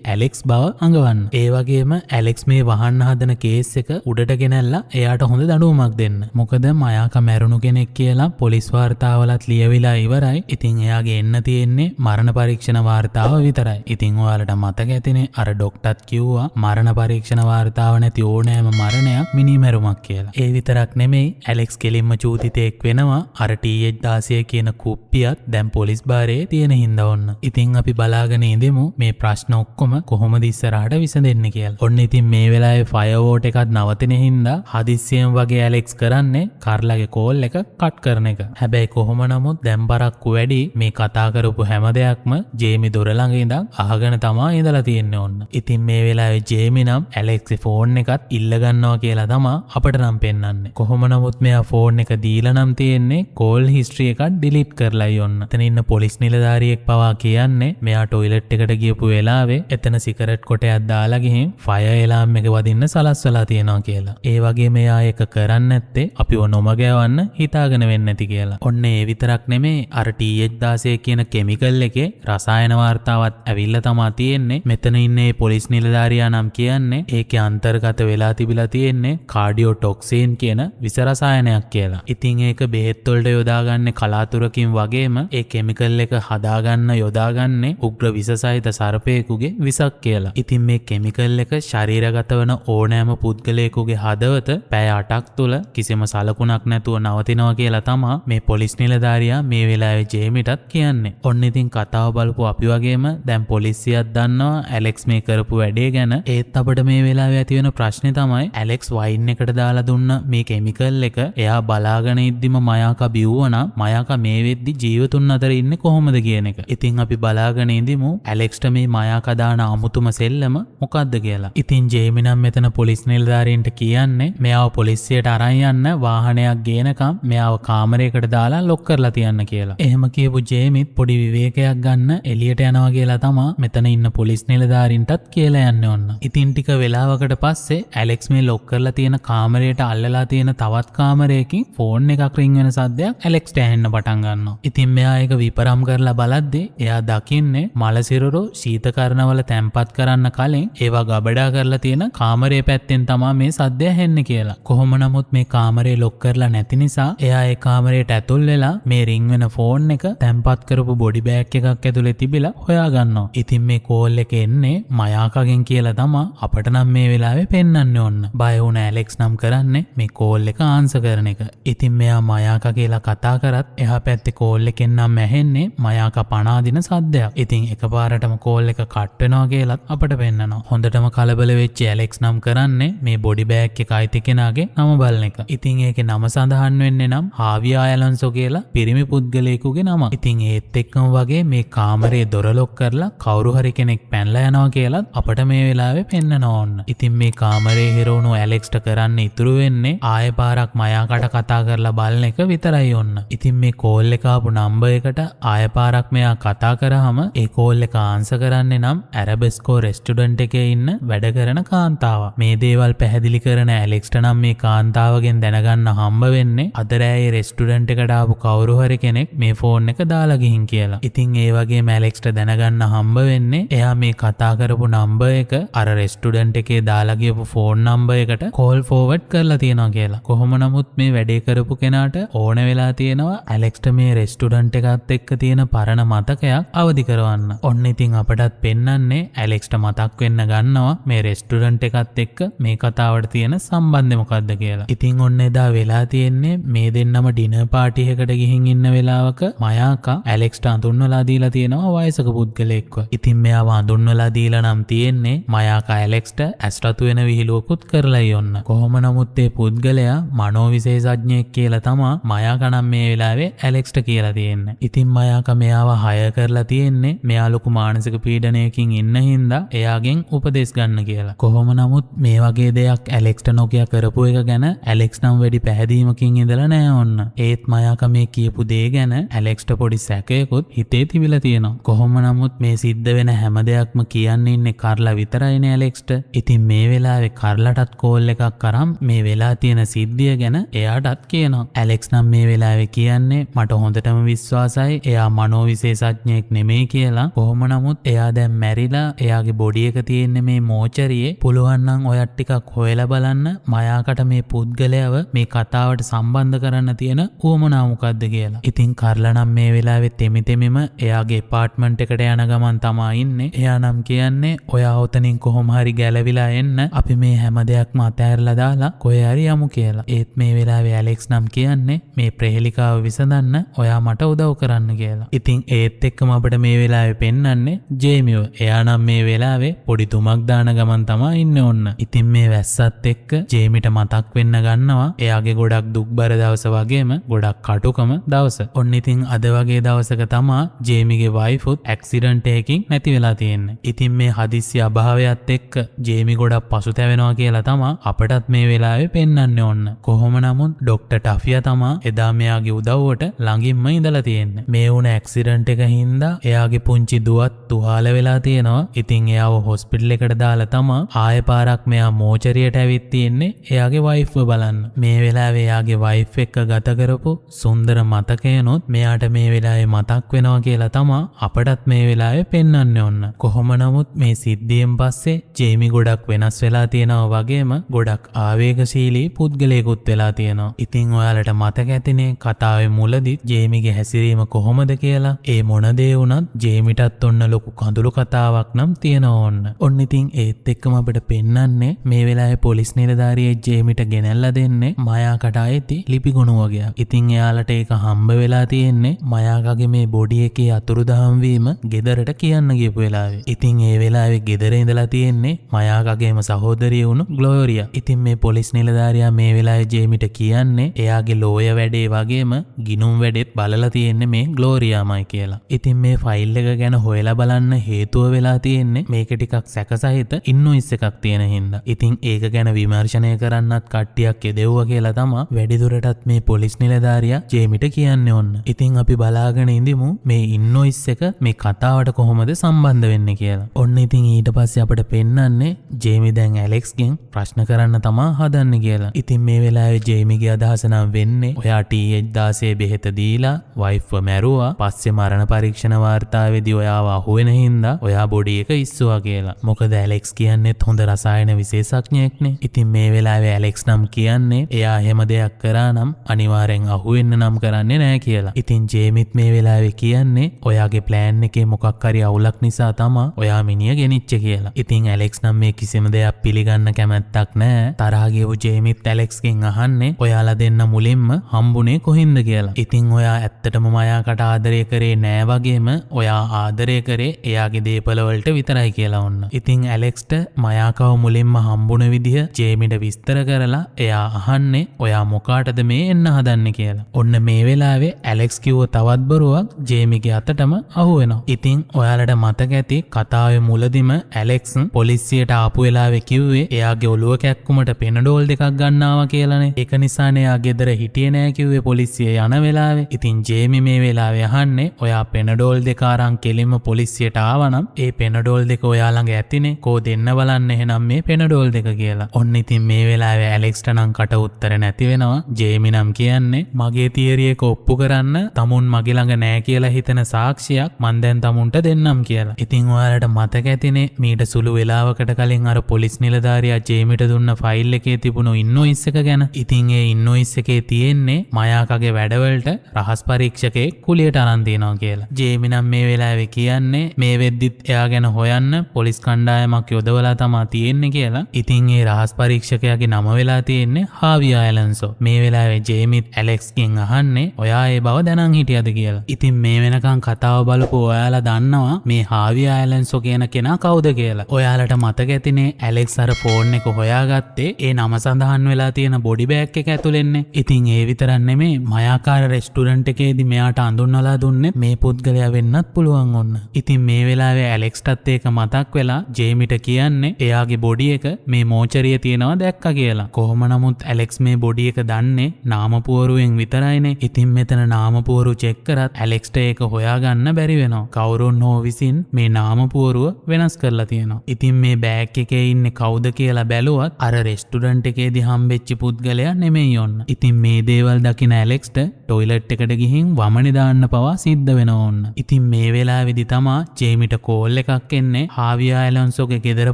ඇලෙක්ස් බව අඟවන්න. ඒ වගේම ඇලෙක්ස් මේ වහන්න හදන කේස් එක උඩට ගෙනල්ලා එයාට හොඳ දඬුවමක් දෙන්න. මොකද මයාකා මැරුණු කෙනෙක් කියලා පොලිස් වාර්තාවලත් ලියවිලා ඉවරයි. ඉතින් එයාගේ එන්න තියෙන්නේ මරණ පරීක්ෂණ වාර්තාව විතරයි. ඉතින් ඔයාලට මතක ඇතිනේ අර ඩොක්ටර්ත් කිව්වා මරණ පරීක්ෂණ වාර්තාව නැති ඕනෑම මරණයක් මිනිමැරුමක් කියලා. ඒ විතරක් නෙමෙයි ඇලෙක්ස් කෙලින්ම චූතිතෙක් වෙනවා. අර TH16 කියන කුප්පියත් දැන් පොලිස් බාරේ තියෙන හින්දා ඔන්න. ඉතින් අපි බලාගෙන ඉඳෙමු මේ ප්‍රශ්න ඔක්කොම කොහොමද ඉස්සරහට විසඳෙන්නේ කියලා. ඔන්න ඉතින් මේ වෙලාවේ ෆයර්වෝට් එකත් නවතින හින්දා හදිස්සියෙන් වගේ ඇලෙක්ස් කරන්නේ කාර්ලාගේ කෝල් එක කට් කරන එක. හැබැයි කොහොම නමුත් දැන් බරක්කු වැඩි මේ කතා කරපු හැම දෙයක්ම ජේමි දොර ළඟ ඉඳන් අහගෙන තමා ඉඳලා තියෙන්නේ ඔන්න. ඉතින් මේ වෙලාවේ ජේමි නම් ඇලෙක්ස්ගේ ෆෝන් එකත් ඉල්ල ගන්නවා කියලා තමා අපට නම් පෙන්වන්නේ. කොහොම නමුත් මෙයා ෆෝන් එක දීලා නම් තියෙන්නේ කෝල් හිස්ටරි එකක් ඩිලීට් කරලායි ඔන්න. එතන ඉන්න පොලිස් නිලධාරියෙක් පවා කියන්නේ මෙයා টয়ලට් එකට ගියපු වෙලාවේ එතන සිගරට් කොටයක් දාලා ගිහින් ෆයර් එලාම් එක වදින්න සලස්වලා තියෙනවා කියලා. ඒ වගේ මෙයා ඒක කරන්නේ නැත්තේ අපිව නොමග යවන්න හිතාගෙන වෙන්නේ නැති කියලා. ඔන්න ඒ විතරක් නෙමේ අර TH16 කියන කෙමිකල් එකේ රසායන වාර්තාවත් ඇවිල්ලා තමා තියෙන්නේ. මෙතන ඉන්නේ පොලිස් නිලධාරියා නම් කියන්නේ ඒකේ අන්තර්ගත වෙලා තිබිලා තියෙන්නේ කාඩියෝටොක්සින් කියන විස රසායනයක් කියලා. ඉතින් ඒක බෙහෙත් වලට යොදාගන්නේ කලාතුරකින් වගේම ඒ කෙමිකල් එක හදාගන්න යොදාගන්නේ උග්‍ර විස සහිත සර්පයෙකුගේ විසක් කියලා. ඉතින් මේ කෙමිකල් එක ශරීරගත වන ඕනෑම පුද්ගලයෙකුගේ හදවත පැය 8ක් තුල කිසිම සලකුණක් නැතුව නවතිනවා කියලා තමා මේ පොලිස් නිලධාරියා මේ වෙලාවේ ජේමිටත් කියන්නේ. ඔන්න ඉතින් කතාව බලපු අපි වගේම දැන් පොලිසියත් දන්නවා ඇලෙක්ස් මේ කරපු වැඩේ ගැන. ඒත් අපිට මේ වෙලාවේ ඇති වෙන ප්‍රශ්නේ තමයි ඇලෙක්ස් වයින් එකට දාලා දුන්න මේ කෙමිකල් එක එයා බලාගෙන ඉද්දිම මයාකා බිව්වනම් මයාකා මේ වෙද්දි ජීවතුන් අතර ඉන්නේ කොහොමද කියන එක. ඉතින් අපි බලාගෙන ඉඳිමු ඇලෙක්ස්ට මේ මයාකා දාන අමුතුම සෙල්ලම මොකද්ද කියලා. ඉතින් ජේමි නම් මෙතන පොලිස් නිලධාරීන්ට කියන්නේ මෙයාව පොලිසියට අරන් යන්න වාහනයක් ගේනකම් මෙයාව කාමරයකට දාලා ලොක් කරලා තියන්න කියලා. එහෙම කියපු ජේමිත් පොඩි විවේකයක් ගන්න එළියට යනවා කියලා තමා මෙතන ඉන්න පොලිස් නිලධාරීන්ටත් කියලා යන්නේ ඔන්න. ඉතින් ටික වෙලාවකට පස්සේ ඇලෙක්ස් මේ ලොක් කරලා තියෙන කාමරයට අල්ලලා තියෙන තවත් කාමරයකින් ෆෝන් එකක් රින් වෙන සද්දයක් ඇලෙක්ස්ට ඇහෙන්න පටන් ගන්නවා. ඉතින් මෙයා ඒක විපරම් කරලා බලද්දී එයා දකින්නේ මලසිරුරු ශීතකරණවල තැම්පත් කරන්න කලින් ඒවා ගබඩා කරලා තියෙන කාමරයේ පැත්තෙන් තමා මේ සද්දය ඇහෙන්නේ කියලා. කොහොම නමුත් මේ කාමරේ ලොක් කරලා නැති නිසා එයා ඒ කාමරේට ඇතුල් වෙලා මේ රින් වෙන ෆෝන් එක තැම්පත් කරපු බොඩි බෑග් එකක් ඇතුලේ තිබිලා හොයා ගන්නවා. ඉතින් මේ කෝල් එක එන්නේ මයාකාගෙන් කියලා තමා අපට නම් මේ වෙලාවේ පෙන්වන්නේ ඔන්න. බය වුණ ඇලෙක්ස් නම් කරන්නේ මේ කෝල් එක ආන්සර් කරන එක. ඉතින් මෙයා මයාකා කියලා කතා කරත් එහා පැත්තේ කෝල් එකෙන් නම් ඇහෙන්නේ මයාකා පණ අදින සද්දයක්. ඉතින් එකපාරටම කෝල් එක කට් වෙනවා කියලත් අපට පෙන්නනවා. හොඳටම කලබල වෙච්ච ඇලෙක්ස් නම් කරන්නේ මේ බොඩි බෑග් එක අයිති කෙනාගේ නම බලන එක. ඉතින් ඒකේ නම සඳහන් වෙන්නේ නම් හාවි ආයලන්සෝ කියලා පිරිමි පුද්ගලයෙකුගේ නම. ඉතින් ඒත් එක්කම වගේ මේ කාමරේ දොර ලොක් කරලා කවුරු හරි කෙනෙක් පැනලා යනවා කියලත් අපට මේ වෙලාවේ පෙන්නනවා ඕන්න. ඉතින් මේ කාමරේ හිරවුණු ඇලෙක්ස්ට කරන්න ඉතුරු වෙන්නේ ආයෙ පාරක් මයාකට කතා කරලා බලන එක විතරයි ඕන්න. ඉතින් මේ කෝල් එක ආපු නම්බර් එකට ආයෙ පාරක් මෙයා කතා කරාම ඒ කෝල් එක ආන්සර් කරන්නේ නම් ඇරබෙස්කෝ රෙස්ටුරන්ට් එකේ ඉන්න වැඩ කරන කාන්තාවක්. මේ දේවල් පැහැදිලි කරන ඇලෙක්ස්ට නම් මේ කාන්තාවගෙන් දැනගන්න හම්බ වෙන්නේ අද රෑයේ රෙස්ටුරන්ට් එකට ආපු කවුරු හරි කෙනෙක් මේ ෆෝන් එක දාලා ගිහින් කියලා. ඉතින් ඒ වගේම ඇලෙක්ස්ට දැනගන්න හම්බ වෙන්නේ එයා මේ කතා කරපු නම්බර් එක අර රෙස්ටුරන්ට් එකේ දාලා ගියපු ෆෝන් නම්බර් එකට කෝල් ෆෝවර්ඩ් කරලා තියෙනවා කියලා. කොහොම නමුත් මේ වැඩේ කරපු කෙනාට ඕන වෙලා තියෙනවා ඇලෙක්ස්ට මේ රෙස්ටුරන්ට් එකත් එක්ක තියෙන පරණ මතකයක් අවදි කරවන්න. ඔන්න ඉතින් අපටත් පෙන්නන්නේ ඇලෙක්ස්ට මතක් වෙන්න ගන්නවා මේ රෙස්ටුරන්ට් එකත් එක්ක මේ කතාවට තියෙන සම්බන්ධය මොකක්ද කියලා. ඉතින් ඔන්න එදා වෙලා තියෙන්නේ මේ දෙන්නම ඩිනර් පාටි එකකට ගිහින් ඉන්න වෙලාවක මයාකා ඇලෙක්ස්ට අඳුන්වලා දීලා තියෙනවා වයසක පුද්ගලයෙක්ව. ඉතින් මෙයාව අඳුන්වලා දීලා නම් තියෙන්නේ මයාකා ඇලෙක්ස්ට ඇස්රතු වෙන විහිළුවකුත් කරලා යොන්න. කොහොම නමුත් ඒ පුද්ගලයා මනෝවිශේෂඥයෙක් කියලා තමා මයාකා නම් මේ වෙලාවේ ඇලෙක්ස්ට කියලා තියෙන්නේ. ඉතින් මයාකා මෙයාව හයර් කරලා තියෙන්නේ මෙයා ලොකු මානසික පීඩනයකින් ඉන්න හින්දා එයාගෙන් උපදෙස් ගන්න කියලා. කොහොම නමුත් මේ වගේ දෙයක් ඇලෙක්ස්ට නොකිය කරපු එක ගැන ඇලෙක්ස් නම් වැඩි පැහැදීමකින් ඉඳලා නෑ ඔන්න. ඒත් මයාකා මේ කියපු දේ ගැන ඇලෙක්ස්ට පොඩි සැකයකුත් හිතේ තිබිලා තියෙනවා. කොහොම නමුත් මේ සිද්ධ වෙන හැම දෙයක්ම කියන්න ඉන්නේ කාර්ලා විතරයිනේ ඇලෙක්ස්ට. ඉතින් මේ වෙලාවේ කාර්ලාටත් කෝල් එකක් කරන් මේ වෙලා තියෙන සිද්ධිය ගැන එයාටත් කියනවා. ඇලෙක්ස් නම් මේ වෙලාවේ කියන්නේ මට හොඳටම විශ්වාසයි එයා මනෝවිශේෂඥයෙක් නෙමෙයි කියලා. කොහොම නමුත් එයා දැන් මැරිලා එයාගේ බොඩි එක තියෙන්නේ මේ මෝචරියේ. පුළුවන් නම් ඔයත් ටිකක් හොයලා බලන්න මයාකට මේ පුද්ගලයාව මේ කතාවට සම්බන්ධ කරන්න තියෙන උවමනා මොකද්ද කියලා. ඉතින් කාර්ලා නම් මේ වෙලාවේ තෙමිතෙමිම එයාගේ ඇපාර්ට්මන්ට් එකට යන ගමන් තමයි ඉන්නේ. එයා නම් කියන්නේ ඔයා ඔතනින් කොහොම හරි ගැලවිලා එන්න අපි මේ හැම දෙයක්ම අතහැරලා දාලා කොහේ හරි යමු කියලා. ඒත් මේ වෙලාවේ ඇලෙක්ස් නම් කියන්නේ මේ ප්‍රහෙලිකාව විසඳන්න ඔයා මට උදව් කරන්න කියලා. ඉතින් ඒත් එක්කම අපිට මේ වෙලාවේ පෙන්වන්නේ ජේමිව. එයා නම් මේ වෙලාවේ පොඩි තුමක් දාන ගමන් තමයි ඉන්නේ ඔන්න. ඉතින් මේ වැස්සත් එක්ක ජේමිට මතක් වෙන්න ගන්නවා එයාගේ ගොඩක් දුක්බර දවස වගේම ගොඩක් කටුකම දවස. ඔන්න ඉතින් අද වගේ දවසක තමා ජේමිගේ වයිෆුත් ඇක්සිඩන්ට් එකකින් නැති වෙලා තියෙන්නේ. ඉතින් මේ හදිස්සි අභාවයත් එක්ක ජේමි ගොඩක් පසුතැවෙනවා කියලා තමා අපටත් මේ වෙලාවේ පෙන්වන්නේ ඔන්න. කොහොම නමුත් ඩොක්ටර් ටෆියා තමා එදා මෙයාගේ උදව්වට ළඟින්ම ඉඳලා තියෙන්නේ. මේ වුණ ඇක්සිඩන්ට් එක හින්දා එයාගේ පුංචි දුවත් තුවාල වෙලා තියෙනවා. ඉතින් එයාව හොස්පිටල් එකට දාලා තමා ආයෙ පාරක් මෙයා මෝචරියට ඇවිත් තියෙන්නේ එයාගේ වයිෆ්ව බලන්න. මේ වෙලාවේ එයාගේ වයිෆ් එක්ක ගත කරපු සුන්දර මතකයනොත් මෙයාට මේ වෙලාවේ මතක් වෙනවා කියලා තමා අපටත් මේ වෙලාවේ පෙන්වන්නේ ඔන්න. කොහොම නමුත් මේ සිද්ධියෙන් පස්සේ ජේමි ගොඩක් වෙනස් වෙලා තියෙනවා වගේම ගොඩක් ආවේගශීලී පුද්ගලයෙකුත් වෙලා තියෙනවා. ඉතින් ඔයාලට මතක ඇතිනේ කතාවේ මුලදී ජේමිගේ හැසිරීම කොහොමද කියලා. ඒ මොන දේ වුණත් ජේමිටත් ඔන්න ලොකු කඳුළු කතාවක් නම් තියෙනවා ඔන්න. ඔන්න ඉතින් ඒත් එක්කම අපිට පෙන්වන්නේ මේ වෙලාවේ පොලිස් නිලධාරියෙක් ජේමිට ගෙනල්ලා දෙන්නේ මයාකට ආйти ලිපිගොනු වගේක්. ඉතින් එයාලට ඒක හම්බ වෙලා තියෙන්නේ මයාකගේ මේ බොඩි එකේ අතුරුදහන් වීම ගෙදරට කියන්න ගියපු වෙලාවේ. ඉතින් ඒ වෙලාවේ ගෙදර ඉඳලා තියෙන්නේ මයාකගේම සහෝදරිය වුණු ග්ලෝරියා. ඉතින් මේ පොලිස් නිලධාරියා මේ වෙලාවේ ජේමිට කියන්නේ එයාගේ ලෝය වැඩේ වගේම ගිනුම් වැඩෙත් බලලා තියෙන්නේ මේ ග්ලෝරියාමයි කියලා. ඉතින් මේ ෆයිල් එක ගැන හොයලා බලන්න හේතුව වෙලා තියෙන්නේ මේක ටිකක් සැකසහිත ඉන්වොයිස් එකක් තියෙන හින්දා. ඉතින් ඒක ගැන විමර්ශනය කරන්නත් කට්ටියක් එදෙව්වා කියලා තමා වැඩිදුරටත් මේ පොලිස් නිලධාරියා ජේමිට කියන්නේ ඔන්න. ඉතින් අපි බලාගෙන ඉඳිමු මේ ඉන්වොයිස් එක මේ කතාවට කොහොමද සම්බන්ධ වෙන්නේ කියලා. ඔන්න ඉතින් ඊට පස්සේ අපිට පෙන්වන්නේ ජේමි දැන් ඇලෙක්ස්ගෙන් ප්‍රශ්න කරන්න තමා හදන්නේ කියලා. ඉතින් මේ වෙලාවේ ජේමිගේ අදහස නම් වෙන්නේ ඔයා TH16 බෙහෙත දීලා වයිෆ්ව මැරුවා. පස්සේ මරණ පරීක්ෂණ වාර්තාවේදී ඔයාව අහුවෙන හින්දා ඔයා බොඩි එක ඉස්සුවා කියලා. මොකද ඇලෙක්ස් කියන්නේත් හොඳ රසායන විශේෂඥයෙක්නේ. ඉතින් මේ වෙලාවේ ඇලෙක්ස් නම් කියන්නේ එයා එහෙම දෙයක් කරා නම් අනිවාර්යෙන් අහුවෙන්න නම් කරන්නේ නැහැ කියලා. ඉතින් ජේමිත් මේ වෙලාවේ කියන්නේ ඔයාගේ ප්ලෑන් එකේ මොකක් හරි අවුලක් නිසා තමා ඔයා මිනිහ ගෙනිච්ච කියලා. ඉතින් ඇලෙක්ස් නම් මේ කිසිම දෙයක් පිළිගන්න කැමැත්තක් නැහැ. තරහ ගියපු ජේමිත් ඇලෙක්ස්ගෙන් අහන්නේ ඔයාලා දෙන්න මුලින්ම හම්බුනේ කොහින්ද කියලා. ඉතින් ඔයා ඇත්තටම මයාකට ආදරය කරේ නෑ වගේම ඔයා ආදරය කරේ එයාගේ දේපල වලට විතරයි කියලා ඔන්න. ඉතින් ඇලෙක්ස්ට මයාකව මුලින්ම හම්බුන විදිහ ජේමිට විස්තර කරලා එයා අහන්නේ ඔයා මොකාටද මේ එන්න හදන්නේ කියලා. ඔන්න මේ වෙලාවේ ඇලෙක්ස් කිව්ව තවත් බොරුවක් ජේමිගේ අතටම අහු වෙනවා. ඉතින් ඔයාලට මතක ඇති කතාවේ මුලදිම ඇලෙක්ස් පොලිසියට ආපු වෙලාවේ කිව්වේ එයාගේ ඔළුව කැක්කුමට පෙනඩෝල් දෙකක් ගන්නවා කියලානේ. ඒක නිසානේ එයා ගෙදර හිටියේ නෑ කිව්වේ පොලිසිය යන වෙලාවේ. ඉතින් ජේමි මේ වෙලාවේ අහන්නේ ඔයා පෙනඩෝල් දෙක අරන් කෙලින්ම පොලිසියට ආවනම් ඒ පෙනඩෝල් දෙක ඔයා ළඟ ඇතිනේ. කෝ දෙන්න බලන්න එහෙනම් මේ පෙනඩෝල් දෙක කියලා. ඔන්න ඉතින් මේ වෙලාවේ ඇලෙක්ස්ට නම් කට උත්තර නැති වෙනවා. ජේමි නම් කියන්නේ මගේ තියරි එක ඔප්පු කරන්න තමුන් මගේ ළඟ නෑ කියලා හිතන සාක්ෂියක් මන් දැන් තමුන්ට දෙන්නම් කියලා. ඉතින් ඔයාලට මතක ඇතිනේ මීට සුළු වෙලාවකට කලින් අර පොලිස් නිලධාරියා ජේමිට දුන්න ෆයිල් එකේ තිබුණු ඉන්වොයිස් එක ගැන. ඉතින් ඒ ඉන්වොයිස් එකේ තියෙන්නේ මයාකගේ වැඩවලට රහස් පරීක්ෂකයෙක් කුලියට අරන් තියනවා කියලා. ජේමි නම් මේ වෙලාවේ කියන්නේ මේ වෙද්දිත් එයා ගැන හොයන්න පොලිස් කණ්ඩායමක් යොදවලා තමා තියෙන්නේ කියලා. ඉතින් ඒ රහස් පරීක්ෂකයාගේ නම වෙලා තියෙන්නේ හාවි අයලන්සෝ. මේ වෙලාවේ ජේමිත් ඇලෙක්ස්ගෙන් අහන්නේ ඔයා ඒ බව දැනන් හිටියද කියලා. ඉතින් මේ වෙනකන් කතාව බලපු ඔයාලා දන්නවා මේ හාවි අයලන්සෝ කියන කෙනා කවුද කියලා. ඔයාලට මතක ඇතිනේ ඇලෙක්ස් අර ෆෝන් එක හොයාගත්තේ ඒ නම සඳහන් වෙලා තියෙන බොඩි බෑග් එක ඇතුළෙන්නේ. ඉතින් ඒ විතරක් නෙමෙයි මයාකාර රෙස්ටුරන්ට් එකේදී මෙයාට අඳුන්වලා දුන්නේ මේ පුද්ගලයා වෙන්නත් පුළුවන් ඔන්න. ඉතින් මේ වෙලාවේ ඇලෙක්ස්ටත් ඒක මතක් වෙලා ජේමිට කියන්නේ එයාගේ බොඩි එක මේ මෝචරිය තියෙනවා දැක්කා කියලා. කොහොම නමුත් ඇලෙක්ස් මේ බොඩි එක දන්නේ නාමපුවරුවෙන් විතරයිනේ. ඉතින් මෙතන නාමපුවරු චෙක් කරත් ඇලෙක්ස්ට ඒක හොයාගන්න බැරි වෙනවා. කවුරුන් හෝ විසින් මේ නාමපුවරුව වෙනස් කරලා තියෙනවා. ඉතින් මේ බෑග් එකේ ඉන්නේ කවුද කියලා බැලුවත් අර රෙස්ටුරන්ට් එකේදී හම්බෙච්ච පුද්ගලයා නෙමෙයි ඔන්න. ඉතින් මේ දේවල් දකින ඇලෙක්ස්ට ටොයිලට් එකට ගිහින් වමනේ දාන්න පවා සිද්ධ වෙනවා ඔන්න. ඉතින් මේ වෙලාවේදී තමා ජේමිට කෝල් එකක් එන්නේ හාවි අයලන්සෝගේ ගෙදර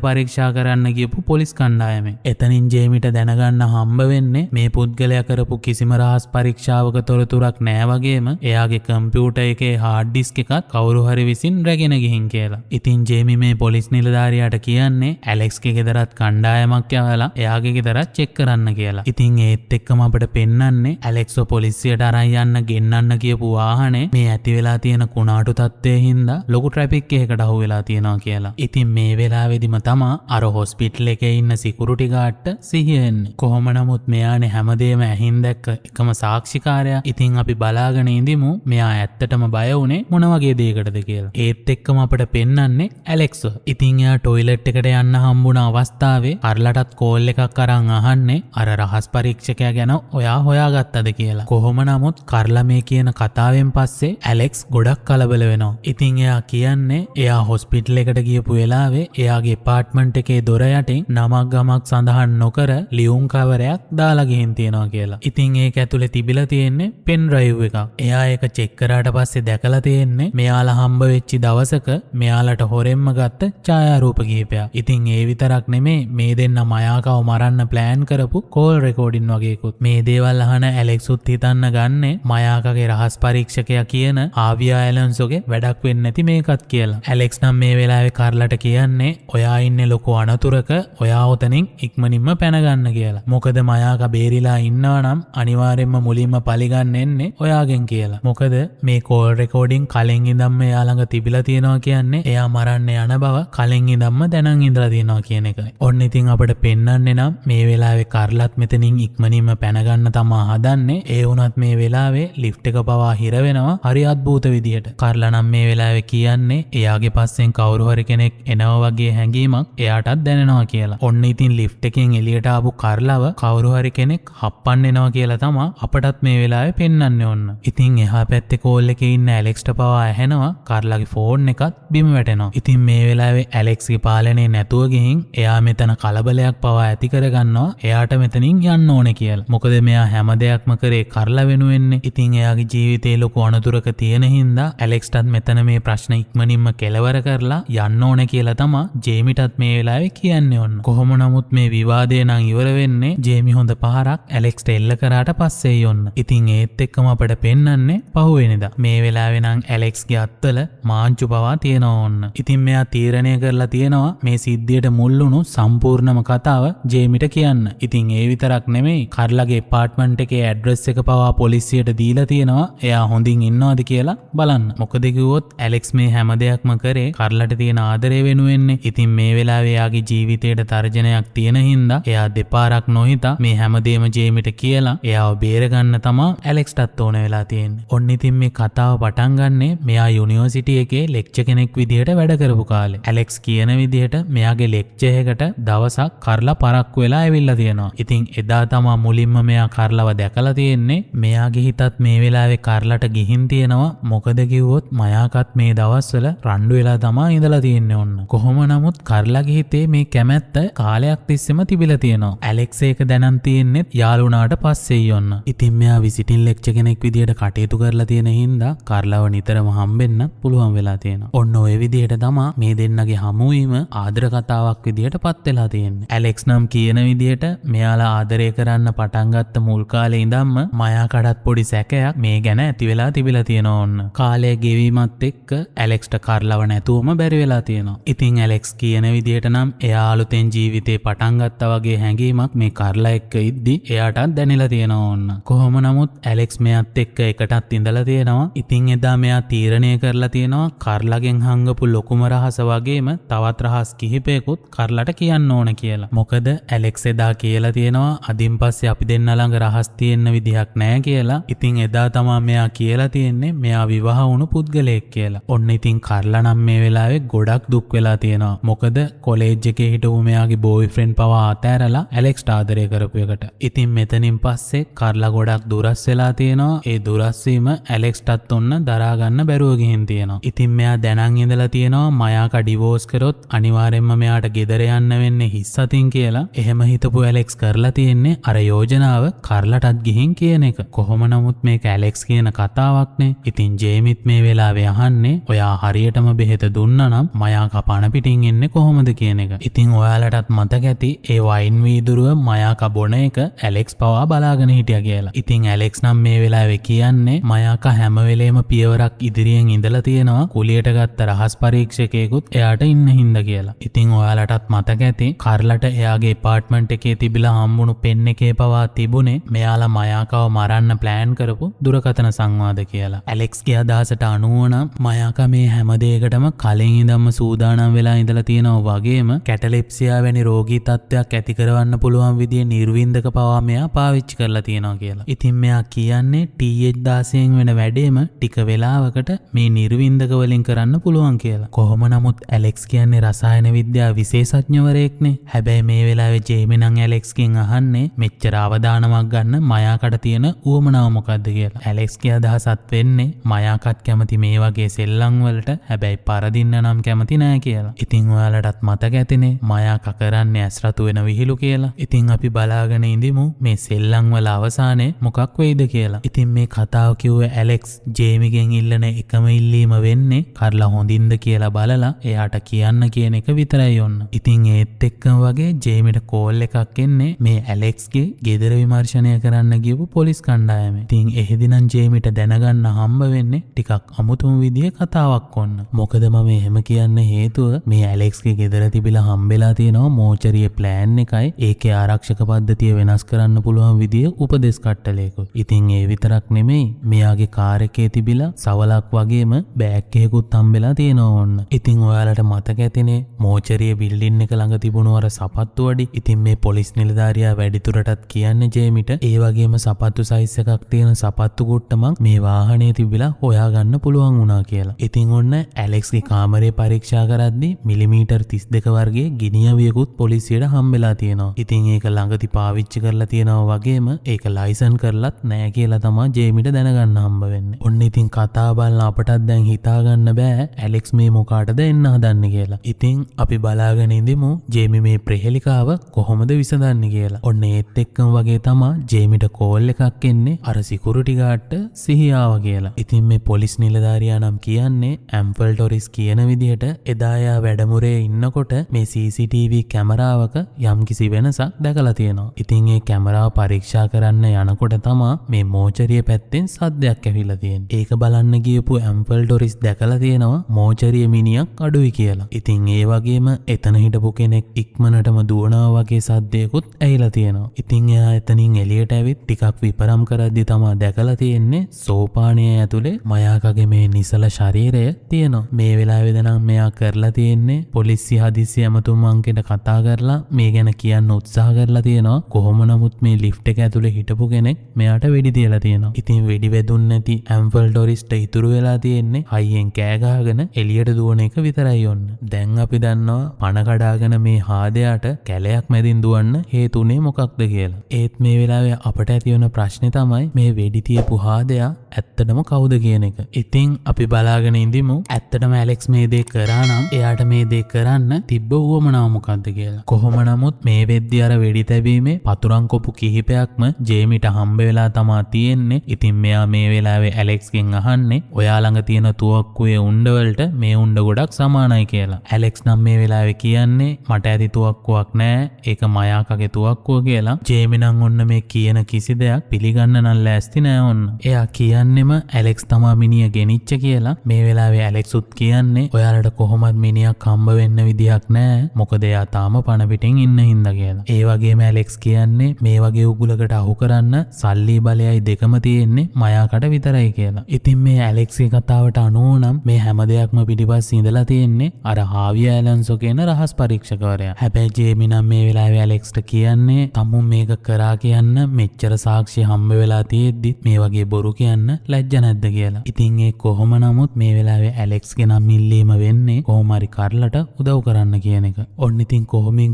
පරීක්ෂා කරන්න ගියපු පොලිස් කණ්ඩායමෙන්. එතනින් ජේමිට දැනගන්න හම්බ වෙන්නේ මේ පුද්ගලයා කරපු කිසිම රහස් පරීක්ෂාවක තොරතුරක් නෑ වගේම එයාගේ කම්පියුටර් එකේ හાર્ඩ් ඩිස්ක් එකත් කවුරු හරි විසින් රැගෙන ගිහින් කියලා. ඉතින් ජේමි මේ පොලිස් නිලධාරියාට කියන්නේ ඇලෙක්ස්ගේ ගෙදරත් කණ්ඩායමක් යවලා එයාගේ ගෙදරත් චෙක් කරන්න කියලා. ඉතින් ඒත් එක්කම අපිට පෙන්වන්නේ ඇලෙක්ස්ව පොලිසියට අරන් යන්න ගෙන්නන්න කියපු වාහනේ මේ ඇති වෙලා තියෙන කුණාටු තත්ත්වයේ හින්දා ලොකු ට්‍රැෆික් එකකට අහු වෙලා තියෙනවා කියලා. ඉතින් මේ වෙලාවේදීම තමා අර හොස්පිටල් එකේ ඉන්න සිකියුරිටි ගාර්ඩ්ට සිහිය එන්නේ. කොහොම නමුත් මෙයානේ හැමදේම ඇහින් දැක්ක එකම සාක්ෂිකාරයා. ඉතින් අපි බලාගෙන ඉඳිමු මෙයා ඇත්තටම බය වුණේ මොන වගේ දෙයකටද කියලා. ඒත් එක්කම අපිට පෙන්වන්නේ ඇලෙක්ස්ව. ඉතින් එයා ටොයිලට් එකට යන්න හම්බුණ අවස්ථාවේ අරලටත් කෝල් එකක් අරන් අහන්නේ අර රහස් පරීක්ෂකයා ගැන ඔයා හොයාගත්තද කියලා. කොහොම නමුත් කරලා මේ කියන කතාවෙන් පස්සේ ඇලෙක්ස් ගොඩක් කලබල වෙනවා. ඉතින් එයා කියන්නේ එයා හොස්පිටල් එකට ගියපු වෙලාවේ එයාගේ ඇපාර්ට්මන්ට් එකේ දොර යටින් නමක් ගමක් සඳහන් නොකර ලියුම් කවරයක් දාලා ගිහින් තියනවා කියලා. ඉතින් ඒක ඇතුලේ තිබිලා තියෙන්නේ පෙන් ඩ්‍රයිව් එකක්. එයා ඒක චෙක් කරාට පස්සේ දැකලා තියෙන්නේ මෙයාලා හම්බ වෙච්ච දවසක මෙයාලට හොරෙන්ම ගත්ත ඡායාරූප කීපයක්. ඉතින් ඒ විතරක් නෙමේ මේ දෙන්න මයාකව මරන්න ප්ලෑන් කරපු කෝල් රෙකෝඩින් වගේකුත්. මේ දේවල් අහන ඇලෙක්ස්ුත් හිතන්න ගන්නේ මයාකගේ රහස් පරීක්ෂකයා කියන හාවි අයලන්සෝගේ වැඩක් වෙන්නේ නැති මේකත් කියලා. ඇලෙක්ස් නම් මේ වෙලාවේ කාර්ලට කියන්නේ ඔයා ඉන්නේ ලොකු අනතුරක ඔයා උතනින් ඉක්මනින්ම පැන ගන්න කියලා. මොකද මයාක බේරිලා ඉන්නවා නම් අනිවාර්යෙන්ම මුලින්ම පලිගන්න එන්නේ ඔයාගෙන් කියලා. මොකද මේ කෝල් රෙකෝඩින් කලින් ඉඳන්ම එයා ළඟ තිබිලා තියෙනවා කියන්නේ එයා මරන්න යන බව කලින් ඉඳන්ම දැනන් ඉඳලා තියෙනවා කියන එකයි. ඔන්න ඉතින් අපිට පෙන්වන්නේ නම් මේ වෙලාවේ කාර්ලත් මෙතනින් ඉක්මනින්ම පැන ගන්න තමා හදන්නේ. ඒ වුණත් මේ වෙලාවේ ලිෆ්ට් එක පවා හිර වෙනවා හරි අద్භූත විදියට. කාර්ලා නම් මේ වෙලාවේ කියන්නේ එයාගේ පස්සෙන් කවුරු හරි කෙනෙක් එනවා වගේ හැඟීමක් එයාටත් දැනෙනවා කියලා. ඔන්න ඉතින් ලිෆ්ට් එකෙන් එළියට ආපු කාර්ලව කවුරු හරි කෙනෙක් හප්පන්න එනවා කියලා තමා අපටත් මේ වෙලාවේ පෙන්වන්නේ ඔන්න. ඉතින් එහා පැත්තේ කෝල් එකේ ඉන්න ඇලෙක්ස්ට පවා ඇහෙනවා කාර්ලාගේ ෆෝන් එකත් බිම වැටෙනවා. ඉතින් මේ වෙලාවේ ඇලෙක්ස්ගේ පාලනේ නැතුව ගිහින් එයා මෙතන කලබලයක් පවා ඇති කරගන්නවා එයාට මෙතනින් යන්න ඕනේ කියලා. මොකද මෙයා හැම දෙයක්ම කරේ කාර්ලා වෙනුවෙන්නේ. ඉතින් එයාගේ ජීවිතේ ලොකු අනතුරක තියෙන හින්දා ඇලෙක්ස්ටත් මෙතන මේ ප්‍රශ්න ඉක්මනින්ම කෙලවර කරලා යන්න ඕනේ කියලා තමා ජේමිටත් මේ වෙලාවේ කියන්නේ ඔන්න. කොහොම නමුත් මේ විවාදේ නම් ඉවර වෙන්නේ ජේමි හොඳ පහරක් ඇලෙක්ස්ට එල්ල කරාට පස්සේයි ඔන්න. ඉතින් ඒත් එක්කම අපිට පෙන්වන්නේ පහුවෙනිදා. මේ වෙලාවේ නම් ඇලෙක්ස්ගේ අත්වල මාංචු පවා තියෙනවා ඔන්න. ඉතින් මෙයා තීරණය කරලා තියෙනවා මේ සිද්ධියට මුල් වුණු සම්පූර්ණම කතාව ජේමිට කියන්න. ඉතින් ඒ විතරක් නෙමෙයි කර්ලාගේ ඇපාර්ට්මන්ට් එකේ ඇඩ්‍රස් එක පවා පොලිසියට දීලා තියෙනවා. එයා හොඳින් ඉන්නවද කියලා බලන්න. මොකද කිව්වොත් ඇලෙක්ස් මේ හැම දෙයක්ම කරේ කර්ලාට තියෙන ආදරය වෙනුවෙන්නේ. ඉතින් මේ වෙලාවේ එයාගේ ජීවිතේට තර්ජනයක් තියෙන හින්දා එයා දෙපාරක් නොහිතා මේ හැමදේම ජේමිට කියලා එයාව බේරගන්න තමා ඇලෙක්ස්ටත් ඕන වෙලා තියෙන්නේ. ඔන්න ඉතින් මේ කතාව පටන් ගන්නේ මෙයා යුනිවර්සිටි එකේ ලෙක්චර් කෙනෙක් විදිහට වැඩ කරපු කාලේ. ඇලෙක්ස් කියන විදිහට මෙයාගේ ලෙක්චර් එකට දවසක් කර්ලා පරක්කු වෙලා ඇවිල්ලා තියෙනවා. ඉතින් එදා තමා මුලින්ම මෙයා කර්ලව දැකලා තියෙන්නේ. මෙයාගේ හිතත් මේ වෙලාවේ කර්ලට ගිහින් තියෙනවා. මොකද කිව්වොත් මයාකත් මේ දවස්වල රණ්ඩු වෙලා තමා ඉඳලා තියෙන්නේ ඔන්න. කොහොම නමුත් කර්ලාගේ හිතේ මේ කැමැත්ත කාලයක් තිස්සෙම තිබිලා තියෙනවා. ඇලෙක්ස් ඒක දැනන් තියෙන්නේ යාළුණාට පස්සෙයි ඔන්න. ඉතින් මෙයා විසිටින් ලෙක්චර් කෙනෙක් විදිහට කටයුතු කරලා තියෙන හින්දා කර්ලව නිතරම හම්බෙන්න පුළුවන් වෙලා තියෙනවා. ඔන්න ඔය විදිහට තමා මේ දෙන්නගේ හමුවීම ආදර කතාවක් විදිහට පත් වෙලා තියෙන්නේ. ඇලෙක්ස් නම් කියන විදිහට මෙයාලා ආදරය කරන්න පටන් ගත්ත මුල් කාලේ ඉඳන්ම මයාකටත් පොඩි සැකයක් මේ ගැන ඇති වෙලා තිබිලා තියෙනවා ඔන්න. කාලය ගෙවීමත් එක්ක ඇලෙක්ස්ට කර්ලව නැතුවම බැරි වෙලා තියෙනවා. ඉතින් ඇලෙක්ස් කියන විදිහට නම් එයා අලුතෙන් ජීවිතේ පටන් ගත්තා වගේ හැඟීමක් මේ කර්ලා එක්ක ඉද්දි එයාටත් දැනෙලා තියෙනවා ඔන්න. කොහොම නමුත් ඇලෙක්ස් මෙයත් එක්ක එකටත් ඉඳලා තියෙනවා. ඉතින් එදා මෙයා තීරණය කරලා තියෙනවා කර්ලාගෙන් හංගපු ලොකුම රහස වගේම තවත් රහස් කිහිපයකුත් කර්ලාට කියන්න ඕන කියලා. මොකද ඇලෙක්ස් එදා කියලා තියෙනවා අදින් පස්සේ අපි දෙන්න ළඟ රහස් තියෙන්න විදිහක් නැහැ කියලා. ඉතින් එදා තමා මෙයා කියලා තියෙන්නේ මෙයා විවාහ වුණු පුද්ගලයෙක් කියලා. ඔන්න ඉතින් කර්ලා නම් මේ වෙලාවේ ගොඩක් දුක් වෙලා තියෙනවා. මොකද කොලේජ් එකේ හිටපු මෙයාගේ බෝයිෆ්‍රෙන්ඩ් පවා අතෑරලා ඇලෙක්ස්ට ආදරය කරපු එකට. ඉතින් මෙතනින් පස්සේ කර්ලා ගොඩක් දුරස් වෙලා තියෙනවා. ඒ දුරස් වීම ඇලෙක්ස්ටත් ඔන්න දරා ගන්න බැරුව ගිහින් තියෙනවා. ඉතින් මෙයා දැනන් ඉඳලා තියෙනවා මයාක ඩිවෝර්ස් කරොත් අනිවාර්යෙන්ම මෙයාට ගෙදර යන්න වෙන්නේ හිස් අතින් කියලා. එහෙම හිතපු ඇලෙක්ස් කරලා තියෙන්නේ අර යෝජනාව කර්ලාටත් ගිහින් කියන එක. කොහොම නමුත් මේක ඇලෙක්ස් කියන කතාවක්නේ. ඉතින් ජේමිත් මේ වෙලාවේ අහන්නේ ඔයා හරියටම බෙහෙත දුන්නා නම් මයාක පණ පිටින් එන්නේ කොහොමද කියන එක. ඉතින් ඔයාලටත් මතක ඇති ඒ වයින් වීදුරුව මයාක බොන එක ඇලෙක්ස් පවා බලාගෙන හිටියා කියලා. ඉතින් ඇලෙක්ස් නම් මේ වෙලාවේ කියන්නේ මයාක හැම වෙලේම පියවරක් ඉදිරියෙන් ඉඳලා තියෙනවා කුලියට ගත්ත රහස් පරීක්ෂකයෙකුත් එයාට ඉන්න හින්දා කියලා. ඉතින් ඔයාලටත් මතක ඇති කර්ලාට එයාගේ ඇපාර්ට්මන්ට් එකේ තිබිලා හම්බුණු පෙන් එකේ පවා තිබුණේ මෙයාලා මයාකව මරන්න ප්ලෑන් කරපු දුරකථන සංවාද කියලා. ඇලෙක්ස්ගේ අදහසට අනුව නම් මයාක මේ හැම දෙයකටම කලින් ඉඳන්ම සූදානම් වෙලා ඉඳලා තියෙනවා වගේම කැටලෙප්සියා වැනි රෝගී තත්ත්වයක් ඇති කරවන්න පුළුවන් විදිහේ නිර්වින්දක පවා මෙයා පාවිච්චි කරලා තියෙනවා කියලා. ඉතින් මෙයා කියන්නේ TH16 වෙන වැඩේම ටික වෙලාවකට මේ නිර්වින්දක වලින් කරන්න පුළුවන් කියලා. කොහොම නමුත් ඇලෙක්ස් කියන්නේ රසායන විද්‍යාව විශේෂඥවරයෙක්නේ. හැබැයි මේ වෙලාවේ ජේමි නම් ඇලෙක්ස්ගෙන් අහන්නේ මෙච්චර අවදානමක් ගන්න මයාකට තියෙන උවමනාව මොකද්ද කියලා. ඇලෙක්ස්ගේ අදහසත් වෙන්නේ මයාකත් කැමති මේ වගේ සෙල්ලම් වලට හැබැයි පරදින්න නම් කැමති නෑ කියලා. ඉතින් ඔයාලටත් මතක ඇතිනේ මයාක කරන්නේ ඇස් රතු වෙන විහිළු කියලා. ඉතින් අපි බලාගෙන ඉඳිමු මේ සෙල්ලම් වල අවසානයේ මොකක් වෙයිද කියලා. ඉතින් මේ කතාව කිව්වේ ඇලෙක්ස් ජේමිගෙන් ඉල්ලන එකම ඉල්ලීම වෙන්නේ කර්ලා හොඳින්ද කියලා බලලා එයාට කියන්න කියන එක විතරයි ඔන්න. ඉතින් ඒත් එක්කම වගේ ජේමිට කෝල් එකක් එන්නේ මේ ඇලෙක්ස්ගේ ගෙදර විමර්ශනය කරන්න ගියපු පොලිස් කණ්ඩායමේ. ඉතින් එහෙදිනම් ජේමිට දැනගන්න හම්බ වෙන්නේ ටිකක් අමුතුම විදිහේ කතාවක් ඔන්න. මොකද මම එහෙම කියන්න හේතුව මේ ඇලෙක්ස්ගේ ගෙදර තිබිලා හම්බෙලා තියෙනවා මෝචරියේ ප්ලෑන් එකයි ඒකේ ආරක්ෂක පද්ධතිය වෙනස් කරන්න පුළුවන් විදිහේ උපදෙස් කට්ටලයකුත්. ඉතින් ඒ විතරක් නෙමෙයි මෙයාගේ කාර් එකේ තිබිලා සවලක් වගේම බෑග් එකකුත් හම්බෙලා තියෙනවා ඔන්න. ඉතින් ඔයාලට මතක ඇතිනේ මෝචරියේ බිල්ඩින් එක ළඟ තිබුණු අර සපත්තු වඩි. ඉතින් මේ පොලිස් නිලධාරියා වැඩිදුරටත් කියන්නේ ජේමිට ඒ වගේම සපත්තු සයිස් එකක් තියෙන සපත්තු කුට්ටමක් මේ වාහනේ තිබිලා හොයාගන්න පුළුවන් වුණා කියලා. ඉතින් ඔන්න ඇලෙක්ස්ගේ කාමරේ පරීක්ෂා කරද්දී මිලිමීටර් 32 වර්ගයේ ගිනියවියකුත් පොලිසියට හම්බෙලා තියෙනවා. ඉතින් ඒක ළඟදී පාවිච්චි කරලා තියෙනවා වගේම ඒක ලයිසන් කරලත් නෑ කියලා තමයි ජේමිට දැනගන්න හම්බ වෙන්නේ. ඔන්න ඉතින් කතා බලන අපටත් දැන් හිතා ගන්න බෑ ඇලෙක්ස් මේ මොකාටද එන්න හදන්නේ කියලා. ඉතින් අපි බලාගෙන ඉඳිමු ජේමි මේ ප්‍රහෙලිකාව කොහොමද විසඳන්නේ කියලා. ඔන්න ඒත් එක්කම වගේ තමයි ජේමිට කෝල් එකක් එන්නේ අර සිකියුරිටි ගාර්ඩ්ට සිහියාව කියලා. ඉතින් මේ පොලිස් නිලධාරියා නම් කියන්නේ ඇම්පල් ටොරිස් කියන විදිහට එදා යා වැඩමුරේ ඉන්නකොට මේ CCTV කැමරාවක යම්කිසි වෙනසක් දැකලා තියෙනවා. ඉතින් ඒ කැමරාව පරීක්ෂා කරන්න යනකොට තමයි මේ මෝචරිය පැත්තෙන් සද්දයක් ඇවිල්ලා තියෙන්නේ. ඒක බලන්න ගියපු ඇම්පල් ටොරිස් දැකලා තියෙනවා මෝචරිය මිනිහක් අඩුයි කියලා. ඉතින් ඒ වගේම එතන හිටපු කෙනෙක් ඉක්මනටම දුවනවා වගේ සද්දයකුත් ඇහිලා තියෙනවා. ඉතින් ඉතින් එයා එතනින් එළියට ඇවිත් ටිකක් විපරම් කරද්දි තමා දැකලා තියෙන්නේ සෝපානයේ ඇතුලේ මයාකගේ මේ නිසල ශරීරය තියෙනවා. මේ වෙලාවේදී නම් මෙයා කරලා තියෙන්නේ පොලිසිය හදිස්සි ඇමතුම්මන්ගෙන් කතා කරලා මේ ගැන කියන්න උත්සාහ කරලා තියෙනවා. කොහොම නමුත් මේ ලිෆ්ට් එක ඇතුලේ හිටපු කෙනෙක් මෙයාට වෙඩි තියලා තියෙනවා. ඉතින් වෙඩි වැදුන්නේ නැති ඇම්ෆල් ඩොරිස්ට ඉතුරු වෙලා තියෙන්නේ හයියෙන් කෑ ගහගෙන එළියට දුවන එක විතරයි ඔන්න. දැන් අපි දන්නවා පණ කඩාගෙන මේ හාදයාට කැලයක් මැදින් දුවන්න හේතුනේ මොකක්ද කියලා. ඒත් මේ වෙලාවේ අපට ඇති වෙන ප්‍රශ්නේ තමයි මේ වෙඩි තියපු හාදයා ඇත්තටම කවුද කියන එක. ඉතින් අපි බලාගෙන ඉඳිමු ඇත්තටම ඇලෙක්ස් මේ දේ කරා නම් එයාට මේ දේ කරන්න තිබ්බ උවමනාව මොකක්ද කියලා. කොහොම නමුත් මේ වෙද්දි අර වෙඩි තැබීමේ පතුරන් කොපු කිහිපයක්ම ජේමිට හම්බ වෙලා තමා තියෙන්නේ. ඉතින් මෙයා මේ වෙලාවේ ඇලෙක්ස්ගෙන් අහන්නේ ඔයා ළඟ තියෙන තුවක්කුවේ උණ්ඩ වලට මේ උණ්ඩ ගොඩක් සමානයි කියලා. ඇලෙක්ස් නම් මේ වෙලාවේ කියන්නේ මට ඇති තුවක්කුවක් නෑ ඒක මයාකගේ තුවක්කුව කියලා. ජේමි නම් ඔන්න මේ කියන කිසි දෙයක් පිළිගන්න නම් ලෑස්ති නෑ ඔන්න. එයා කියන්නෙම ඇලෙක්ස් තමා මිනිහ ගෙනිච්ච කියලා. මේ වෙලාවේ ඇලෙක්ස්ුත් කියන්නේ ඔයාලට කොහොමත් මිනිහක් හම්බ වෙන්න විදියක් නෑ මොකද එයා තාම පණ පිටින් ඉන්න හින්දා කියලා. ඒ වගේම ඇලෙක්ස් කියන්නේ මේ වගේ උගුලකට අහු කරන්න සල්ලි බලයයි දෙකම තියෙන්නේ මයාකට විතරයි කියලා. ඉතින් මේ ඇලෙක්ස්ගේ කතාවට අනුව නම් මේ හැම දෙයක්ම පිටිපස්සේ ඉඳලා තියෙන්නේ අර හාවිය ඇලන්සෝ කියන රහස් පරීක්ෂකවරයා. හැබැයි ජේමි නම් මේ වෙලාවේ ඇලෙක්ස්ට කියන්නේ තමුන් මේක කරා කියන්න මෙච්චර සාක්ෂි හම්බ වෙලා තියෙද්දි මේ වගේ බොරු කියන්න ලැජ්ජ නැද්ද කියලා. ඉතින් ඒ කොහොම නමුත් මේ වෙලාවේ ඇලෙක්ස්ගේ නම් ඉල්ලීම වෙන්නේ කොහොම හරි කරලට උදව් කරන්න කියන එක. ඔන්න ඉතින්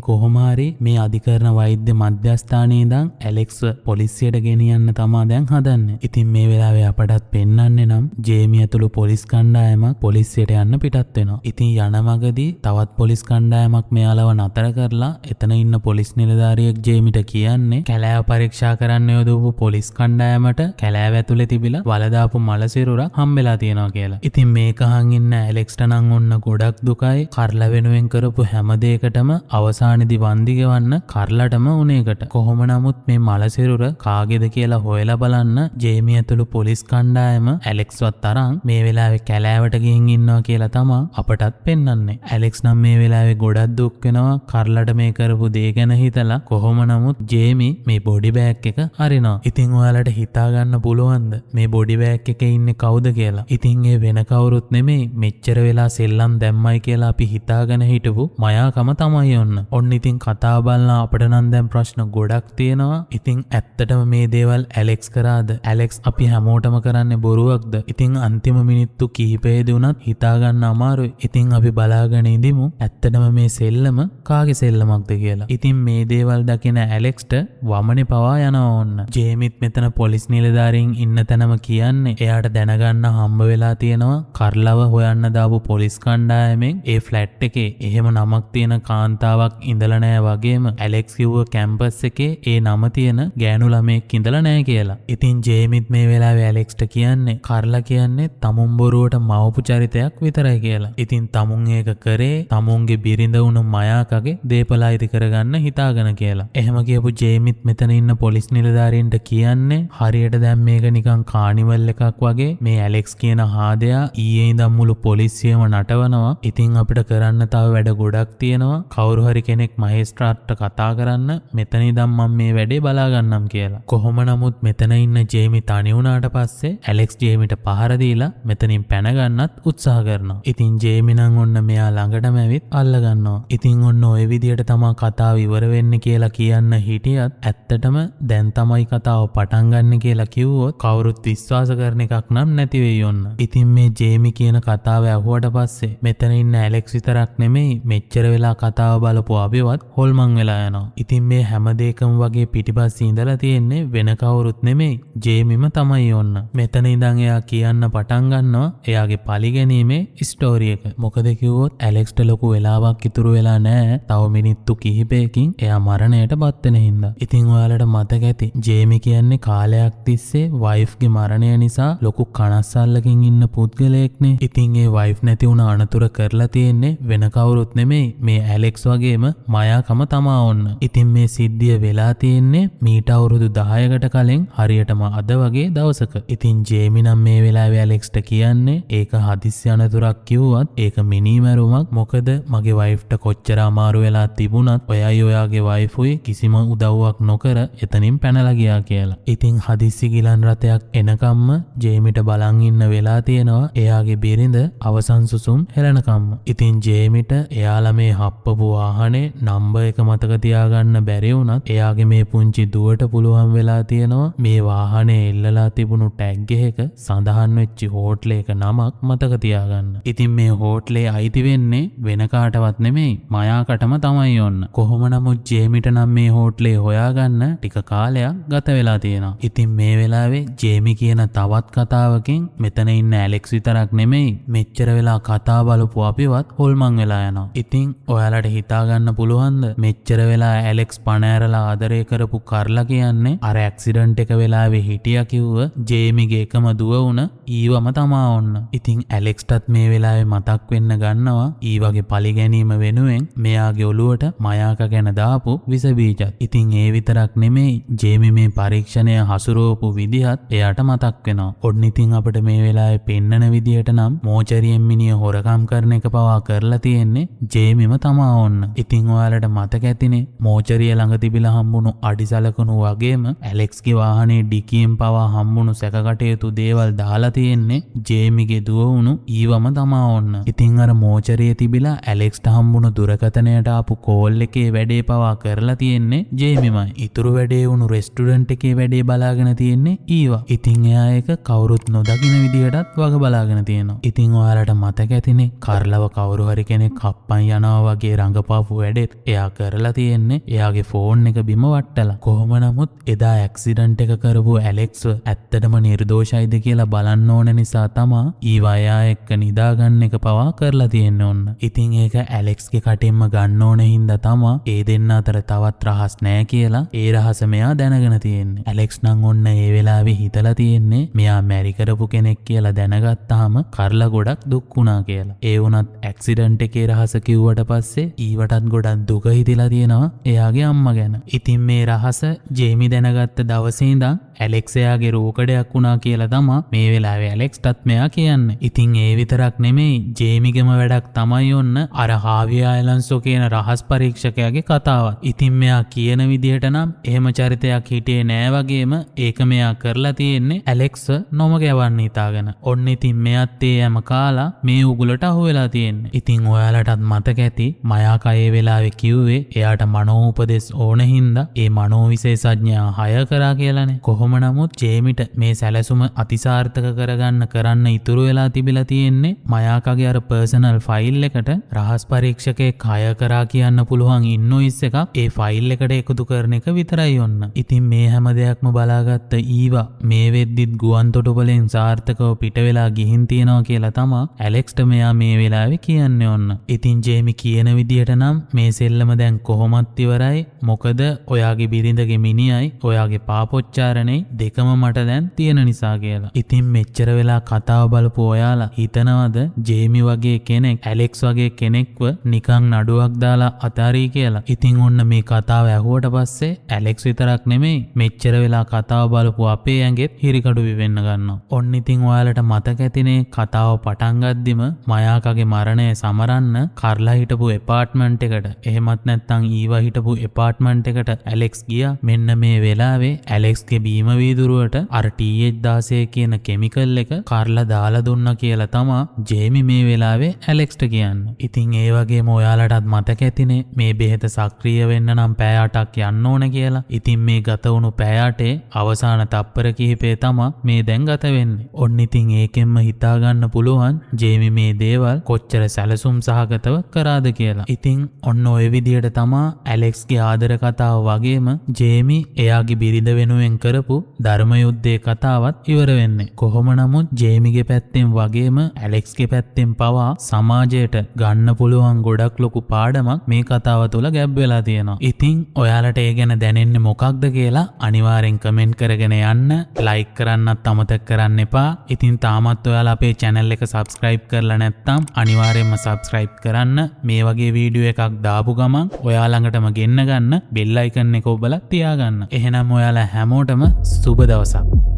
කොහොම හරි මේ අධිකරණ වෛද්‍ය මධ්‍යස්ථානයේ ඉඳන් ඇලෙක්ස් පොලිසියට ගෙනියන්න තමා දැන් හදන්නේ. ඉතින් මේ වෙලාවේ අපටත් පෙන්වන්නේ නම් ජේමි ඇතුළු පොලිස් කණ්ඩායමක් පොලිසියට යන්න පිටත් වෙනවා. ඉතින් යන මගදී තවත් පොලිස් කණ්ඩායමක් මෙයාලව නතර කරලා එතන ඉන්න පොලිස් නිලධාරියෙක් ජේමිට කියන්නේ කැලෑව පරීක්ෂා කරන්න යොදවපු පොලිස් කණ්ඩායමට කැලෑව ඇතුලේ තිබිලා වලදාපු මල සිරුරක් හම්බෙලා තියෙනවා කියලා. ඉතින් මේක අහන් ඉන්න ඇලෙක්ස්ට නම් ඔන්න ගොඩක් දුකයි. කරලා වෙනුවෙන් කරපු හැම දෙයකටම අවසානයේදී වන්දි ගෙවන්න කරලටම උනේකට. කොහොම නමුත් මේ මල සිරුර කාගේද කියලා හොයලා බලන්න ජේමි ඇතුළු පොලිස් කණ්ඩායම ඇලෙක්ස්වත් අරන් මේ වෙලාවේ කැලෑවට ගිහින් ඉන්නවා කියලා තමා අපටත් පෙන්වන්නේ. ඇලෙක්ස් නම් මේ වෙලාවේ ගොඩක් දුක් වෙනවා කරලට මේ කරපු දේ ගැන හිතලා. කොහොම නමුත් ජේමි මේ බොඩි බෑග් එක අරිනවා. ඉතින් ඔයාලට හිතා ගන්න පුළුවන්ද මේ බොඩි බෑග් එකේ ඉන්නේ කවුද කියලා? ඉතින් ඒ වෙන කවුරුත් නෙමෙයි මෙච්චර වෙලා සෙල්ලම් දැම්මයි කියලා අපි හිතාගෙන හිටපු මයාකම තමයි ඔන්න. ඔන්න ඉතින් කතාව බලලා අපිට නම් දැන් ප්‍රශ්න ගොඩක් තියෙනවා. ඉතින් ඇත්තටම මේ දේවල් ඇලෙක්ස් කරාද? ඇලෙක්ස් අපි හැමෝටම කරන්නේ බොරුවක්ද? ඉතින් අන්තිම මිනිත්තු කිහිපෙදී උනත් හිතා ගන්න අමාරුයි. ඉතින් අපි බලාගෙන ඉඳිමු ඇත්තටම මේ සෙල්ලම කාගේ සෙල්ලමක්ද කියලා. ඉතින් මේ දේවල් දකින ඇලෙක්ස්ට වමනේ පවා යනවා ඕන්න. ජේමිත් මෙතන පොලිස් නිලධාරීන් ඉන්න තැනම කියන්නේ එයාට දැනගන්න හම්බ වෙලා තියෙනවා කරලව හොයන්න දාපු පොලිස් කණ්ඩායමෙන් ඒ ෆ්ලැට් එකේ එහෙම නමක් තියෙන කාන්තාවක් ඉඳලා නැහැ වගේම ඇලෙක්ස් කිව්ව කැම්පස් එකේ ඒ නම තියෙන ගෑනු ළමෙක් ඉඳලා නැහැ කියලා. ඉතින් ජේමිත් මේ වෙලාවේ ඇලෙක්ස්ට කියන්නේ කරලා කියන්නේ තමුන් බොරුවට මවපු චරිතයක් විතරයි කියලා. ඉතින් තමුන් ඒක කරේ තමුන්ගේ බිරිඳ වුණු මයාකගේ දේපල අයිති කරගන්න හිතාගෙන කියලා. එහෙම කියපු ජේමිත් මෙතන ඉන්න පොලිස් නිලධාරීන්ට කියන්නේ හරියට දැන් මේක නිකන් කානිවල් එකක් වගේ මේ ඇලෙක්ස් කියන හාදයා ඊයේ ඉඳන් මුළු පොලිසියම නටවනවා. ඉතින් අපිට කරන්න තව වැඩ ගොඩක් තියෙනවා. කවුරු හරි කෙනෙක් මහේස්ත්‍රාත්ට කතා කරන්න මෙතන ඉඳන් මම මේ වැඩේ බලා ගන්නම් කියලා. කොහොම නමුත් මෙතන ඉන්න ජේමි තනි වුණාට පස්සේ ඇලෙක්ස් ජේමිට පහර දීලා මෙතනින් පැන ගන්නත් උත්සාහ කරනවා. ඉතින් ජේමි නම් ඔන්න මෙයා ළඟටම ඇවිත් අල්ල ගන්නවා. ඉතින් ඔන්න ওই විදියට තමයි කතාව ඉවර වෙන්නේ කියලා කියන්න හිටියත් ඇත්තටම දැන් තමයි කතාව පටන් ගන්න කියලා කිව්වොත් කවුරුත් විශ්වාස කරන එකක් නම් නැති වෙයි ඔන්න. ඉතින් මේ ජේමි කියන කතාව ඇහුවට පස්සේ මෙතන ඉන්න ඇලෙක්ස් විතරක් නෙමෙයි මෙච්චර වෙලා කතාව බලපු අපිවත් හොල්මන් වෙලා යනවා. ඉතින් මේ හැම දෙයකම වගේ පිටිපස්සේ ඉඳලා තියෙන්නේ වෙන කවුරුත් නෙමෙයි ජේමිම තමයි ඔන්න. මෙතන ඉඳන් එයා කියන්න පටන් ගන්නවා එයාගේ පරිගැනීමේ ස්ටෝරි එක. මොකද කිව්වොත් ඇලෙක්ස්ට ලොකු වෙලාවක් ඉතුරු වෙලා නැහැ. තව මිනිත්තු කිහිපයකින් එයා මරණයට පත් වෙන හින්දා. ඉතින් ඔයාලට මතක ඇති ජේමි කියන්නේ කාලයක් තිස්සේ වයිෆ්ගේ මරණය නිසා ලොකු කනස්සල්ලකින් ඉන්න පුද්ගලයෙක්නේ. ඉතින් ඒ වයිෆ් නැති වුණ අනතුර කරලා තියෙන්නේ වෙන කවුරුත් නෙමෙයි මේ ඇලෙක්ස් වගේම මයාකම තමා ඔන්න. ඉතින් මේ සිද්ධිය වෙලා තියෙන්නේ මීට අවුරුදු 10කට කලින් හරියටම අද වගේ දවසක. ඉතින් ජේමි නම් මේ වෙලාවේ ඇලෙක්ස්ට කියන්නේ ඒක හදිස්සි අනතුරක් කිව්වත් ඒක මිනිමැරුමක්. මොකද මගේ වයිෆ්ට කොච්චර අමාරු වෙලා තිබුණත් ඔයයි ඔයාගේ වයිෆුයි කිසිම උදව්වක් උදව්වක් නොකර එතනින් පැනලා ගියා කියලා. ඉතින් හදිස්සි ගිලන් රථයක් එනකම්ම ජේමිට බලන් ඉන්න වෙලා තියෙනවා එයාගේ බිරිඳ අවසන් සුසුම් හෙලනකම්ම. ඉතින් ජේමිට එයාලා මේ හප්පපු වාහනේ නම්බර් එක මතක තියාගන්න බැරි වුණත් එයාගේ මේ පුංචි දුවට පුළුවන් වෙලා තියෙනවා මේ වාහනේ එල්ලලා තිබුණු ටැග් එකක සඳහන් වෙච්ච හෝටලයක නමක් මතක තියාගන්න. ඉතින් මේ හෝටලේ අයිති වෙන්නේ වෙන කාටවත් නෙමෙයි මයාකටම තමයි ඔන්න. කොහොම නමුත් ජේමිට නම් මේ හෝටලේ හොයාගන්න ටික කාලයක් ගත වෙලා තියෙනවා. ඉතින් මේ වෙලාවේ ජේමි කියන තවත් කතාවකින් මෙතන ඉන්න ඇලෙක්ස් විතරක් නෙමෙයි මෙච්චර වෙලා කතා බලපු අපිවත් හොල්මන් වෙලා යනවා. ඉතින් ඔයාලට හිතාගන්න පුළුවන්ද මෙච්චර වෙලා ඇලෙක්ස් පණ ඇරලා ආදරය කරපු කරලා කියන්නේ අර ඇක්සිඩන්ට් එක වෙලාවේ හිටියා කිව්ව ජේමිගේ එකම දුව වුණ ඊවම තමා ඔන්න. ඉතින් ඇලෙක්ස්ටත් මේ වෙලාවේ මතක් වෙන්න ගන්නවා ඊවගේ පලි ගැනීම වෙනුවෙන් මෙයාගේ ඔළුවට මයාක ගැන දාපු විස බීජත්. ඉතින් ඒ විතරක් නෙමෙයි ජේමි මේ පරීක්ෂණය හසුරුවපු විදිහත් එයාට මතක් වෙනවා. ඔන්න ඉතින් අපිට මේ වෙලාවේ පෙන්නන විදියට නම් මෝචරියෙන් මිනිහ හොරකම් කරන එක පවා කරලා තියෙන්නේ ජේමිම තමා ඔන්න. ඉතින් ඔයාලට මතක ඇතිනේ මෝචරිය ළඟ තිබිලා හම්බුණු අඩිසලකුණු වගේම ඇලෙක්ස්ගේ වාහනේ ඩිකියෙන් පවා හම්බුණු සැකකටයුතු දේවල් දාලා තියෙන්නේ ජේමිගේ දුව වුණු ඊවම තමා ඔන්න. ඉතින් අර මෝචරිය තිබිලා ඇලෙක්ස්ට හම්බුණු දුරකථනයට ආපු කෝල් එකේ වැඩේ පවා කරලා තියෙන්නේ ජේමිමයි. ඉතුරු වැඩේ වුණු රෙස්ටුරන්ට් එකේ වැඩේ බලාගෙන තියෙන්නේ ඊවා. ඉතින් එයා ඒක කවුරුත් නොදකින විදියටත් වග බලාගෙන තියෙනවා. ඉතින් ඔයාලට මතක ඇතිනේ කරලව කවුරු හරි කෙනෙක් කප්පන් යනවා වගේ රඟපාපු වැඩෙත් එයා කරලා තියෙන්නේ එයාගේ ෆෝන් එක බිම වට්ටලා. කොහොම නමුත් එදා ඇක්සිඩන්ට් එක කරපු ඇලෙක්ස්ව ඇත්තටම නිර්දෝෂයිද කියලා බලන්න ඕන නිසා තමා ඊවා එයා එක්ක නිදාගන්න එක පවා කරලා තියෙන්නේ ඔන්න. ඉතින් ඒක ඇලෙක්ස්ගේ කටින්ම ගන්න ඕන හින්දා තමා ඒ දෙන්න අතර තවත් රහස් නෑ කියලා ඒ රහස මෙයා දැනගෙන තියෙන්නේ. ඇලෙක්ස් නම් ඔන්න ඒ වෙලාවේ හිතලා තියෙන්නේ මෙයා මැරි කරපු කෙනෙක් කියලා දැනගත්තාම කරලා ගොඩක් දුක් වුණා කියලා. ඒ වුණත් ඇක්සිඩන්ට් එකේ රහස කිව්වට පස්සේ ඊවටත් ගොඩක් දුක හිතිලා තියෙනවා එයාගේ අම්මා ගැන. ඉතින් මේ රහස ජේමි දැනගත්ත දවසේ ඉඳන් ඇලෙක්ස් එයාගේ රෝකඩයක් වුණා කියලා තමා මේ වෙලාවේ ඇලෙක්ස්ටත් මෙයා කියන්නේ. ඉතින් ඒ විතරක් නෙමෙයි ජේමිගේම වැඩක් තමයි ඔන්න අර හාවි අයලන්සෝ කියන රහස් පරීක්ෂකයාගේ කතාවත්. ඉතින් මෙයා කියන විදිහට නම් එහෙම චරිතයක් හිටියේ නෑ වගේම ඒක මෙයා කරලා තියෙන්නේ ඇලෙක්ස් නොමග යවන්න හිතාගෙන. ඔන්න ඉතින් මෙයාත් ඒ යම කාලා මේ උගුලට අහු වෙලා තියෙන්නේ. ඉතින් ඔයාලටත් මතක ඇති මයාකා ඒ වෙලාවේ කිව්වේ එයාට මනෝ උපදෙස් ඕන හින්දා ඒ මනෝ විශේෂඥයා හය කරා කියලානේ. කොහොම නමුත් ජේමිට මේ සැලසුම අතිසාර්ථක කරන්න ඉතුරු වෙලා තිබිලා තියෙන්නේ මයාකාගේ අර පර්සනල් ෆයිල් එකට රහස් පරීක්ෂකයෙක් හය කරා කියන්න පුළුවන් ඉන්වොයිස් එකක් ඒ ෆයිල් එකට එකතු කරන එක විතරයි ඔන්න. ඉතින් මේ හැම දෙයක්ම බලාගත්ත ඊවා මේ වෙද්දිත් ගුවන් තොටුපළෙන් සාර්ථකව පිට වෙලා ගිහින් තියනවා කියලා තමා ඇලෙක්ස්ට මෙයා මේ වෙලාවේ කියන්නේ ඔන්න. ඉතින් ජේමි කියන විදියට නම් මේ සෙල්ලම දැන් කොහොමත් ඉවරයි. මොකද ඔයාගේ බිරිඳගේ මිනිහයි ඔයාගේ පාපොච්චාරණේ දෙකම මට දැන් තියෙන නිසා කියලා. ඉතින් මෙච්චර වෙලා කතාව බලපු ඔයාලා හිතනවද ජේමි වගේ කෙනෙක් ඇලෙක්ස් වගේ කෙනෙක්ව නිකන් නඩුවක් දාලා අතාරී කියලා? ඉතින් ඔන්න මේ කතාව ඇහුවට පස්සේ ඇලෙක්ස් විතරක් නෙමෙයි මෙච්චර වෙලා කතාව බලපු අපේ ඇඟෙත් හිරිකඩු වෙන්න ගන්නවා. ඔන්න ඉතින් ඔයාලට මතක ඇතිනේ කතාව පටන් ගද්දිම මයාකාගේ මරණය සමරන්න කරලා හිටපු එපාර්ට්මන්ට් එකට එහෙමත් නැත්නම් ඊවා හිටපු එපාර්ට්මන්ට් එකට ඇලෙක්ස් ගියා. මෙන්න මේ වෙලාවේ ඇලෙක්ස්ගේ බීම වීදුරුවට අර TH16 කියන කෙමිකල් එක කරලා දාලා දුන්නා කියලා තමා ජේමි මේ වෙලාවේ ඇලෙක්ස්ට කියන්නේ. ඉතින් ඒ වගේම ඔයාලටත් මතක ඇතිනේ මේ බෙහෙත සක්‍රිය වෙන්න නම් පැය 8ක් යන්න ඕන කියලා. ඉතින් මේ ගත වුණු පැය 8 අවසාන තප්පර කිහිපේ තමා මේ දැන් ගත වෙන්නේ. ඔන්න ඉතින් ඒකෙන්ම හිතා ගන්න පුළුවන් ජේමි මේ දේවල් කොච්චර සැලසුම් සහගතව කරාද කියලා. ඉතින් ඔන්න ඔය විදියට තමා ඇලෙක්ස්ගේ ආදර කතාව වගේම ජේමි එයාගේ බිරිඳ වෙනුවෙන් කරපු ධර්ම යුද්ධයේ කතාවත් ඉවර වෙන්නේ. කොහොම නමුත් ජේමිගේ පැත්තෙන් වගේම ඇලෙක්ස්ගේ පැත්තෙන් පවා සමාජයට ගන්න පුළුවන් ගොඩක් ලොකු පාඩමක් මේ කතාව තුළ ගැබ් වෙලා තියෙනවා. ඉතින් ඔයාලට ඒ ගැන දැනෙන්නේ මොකක්ද කියලා අනිවාර්යෙන් කමෙන්ට් කරගෙන යන්න. ලයික් කරන්නත් අමතක කරන්න එපා. ඉතින් තාමත් ඔයාලා අපේ channel එක subscribe කරලා නැත්නම් අනිවාර්යෙන්ම subscribe කරන්න. මේ වගේ වීඩියෝ එකක් දාපු ගමන් ඔයා ළඟටම ගෙන්න ගන්න bell icon එක ඔබලා තියාගන්න. එහෙනම් ඔයාලා හැමෝටම සුබ දවසක්.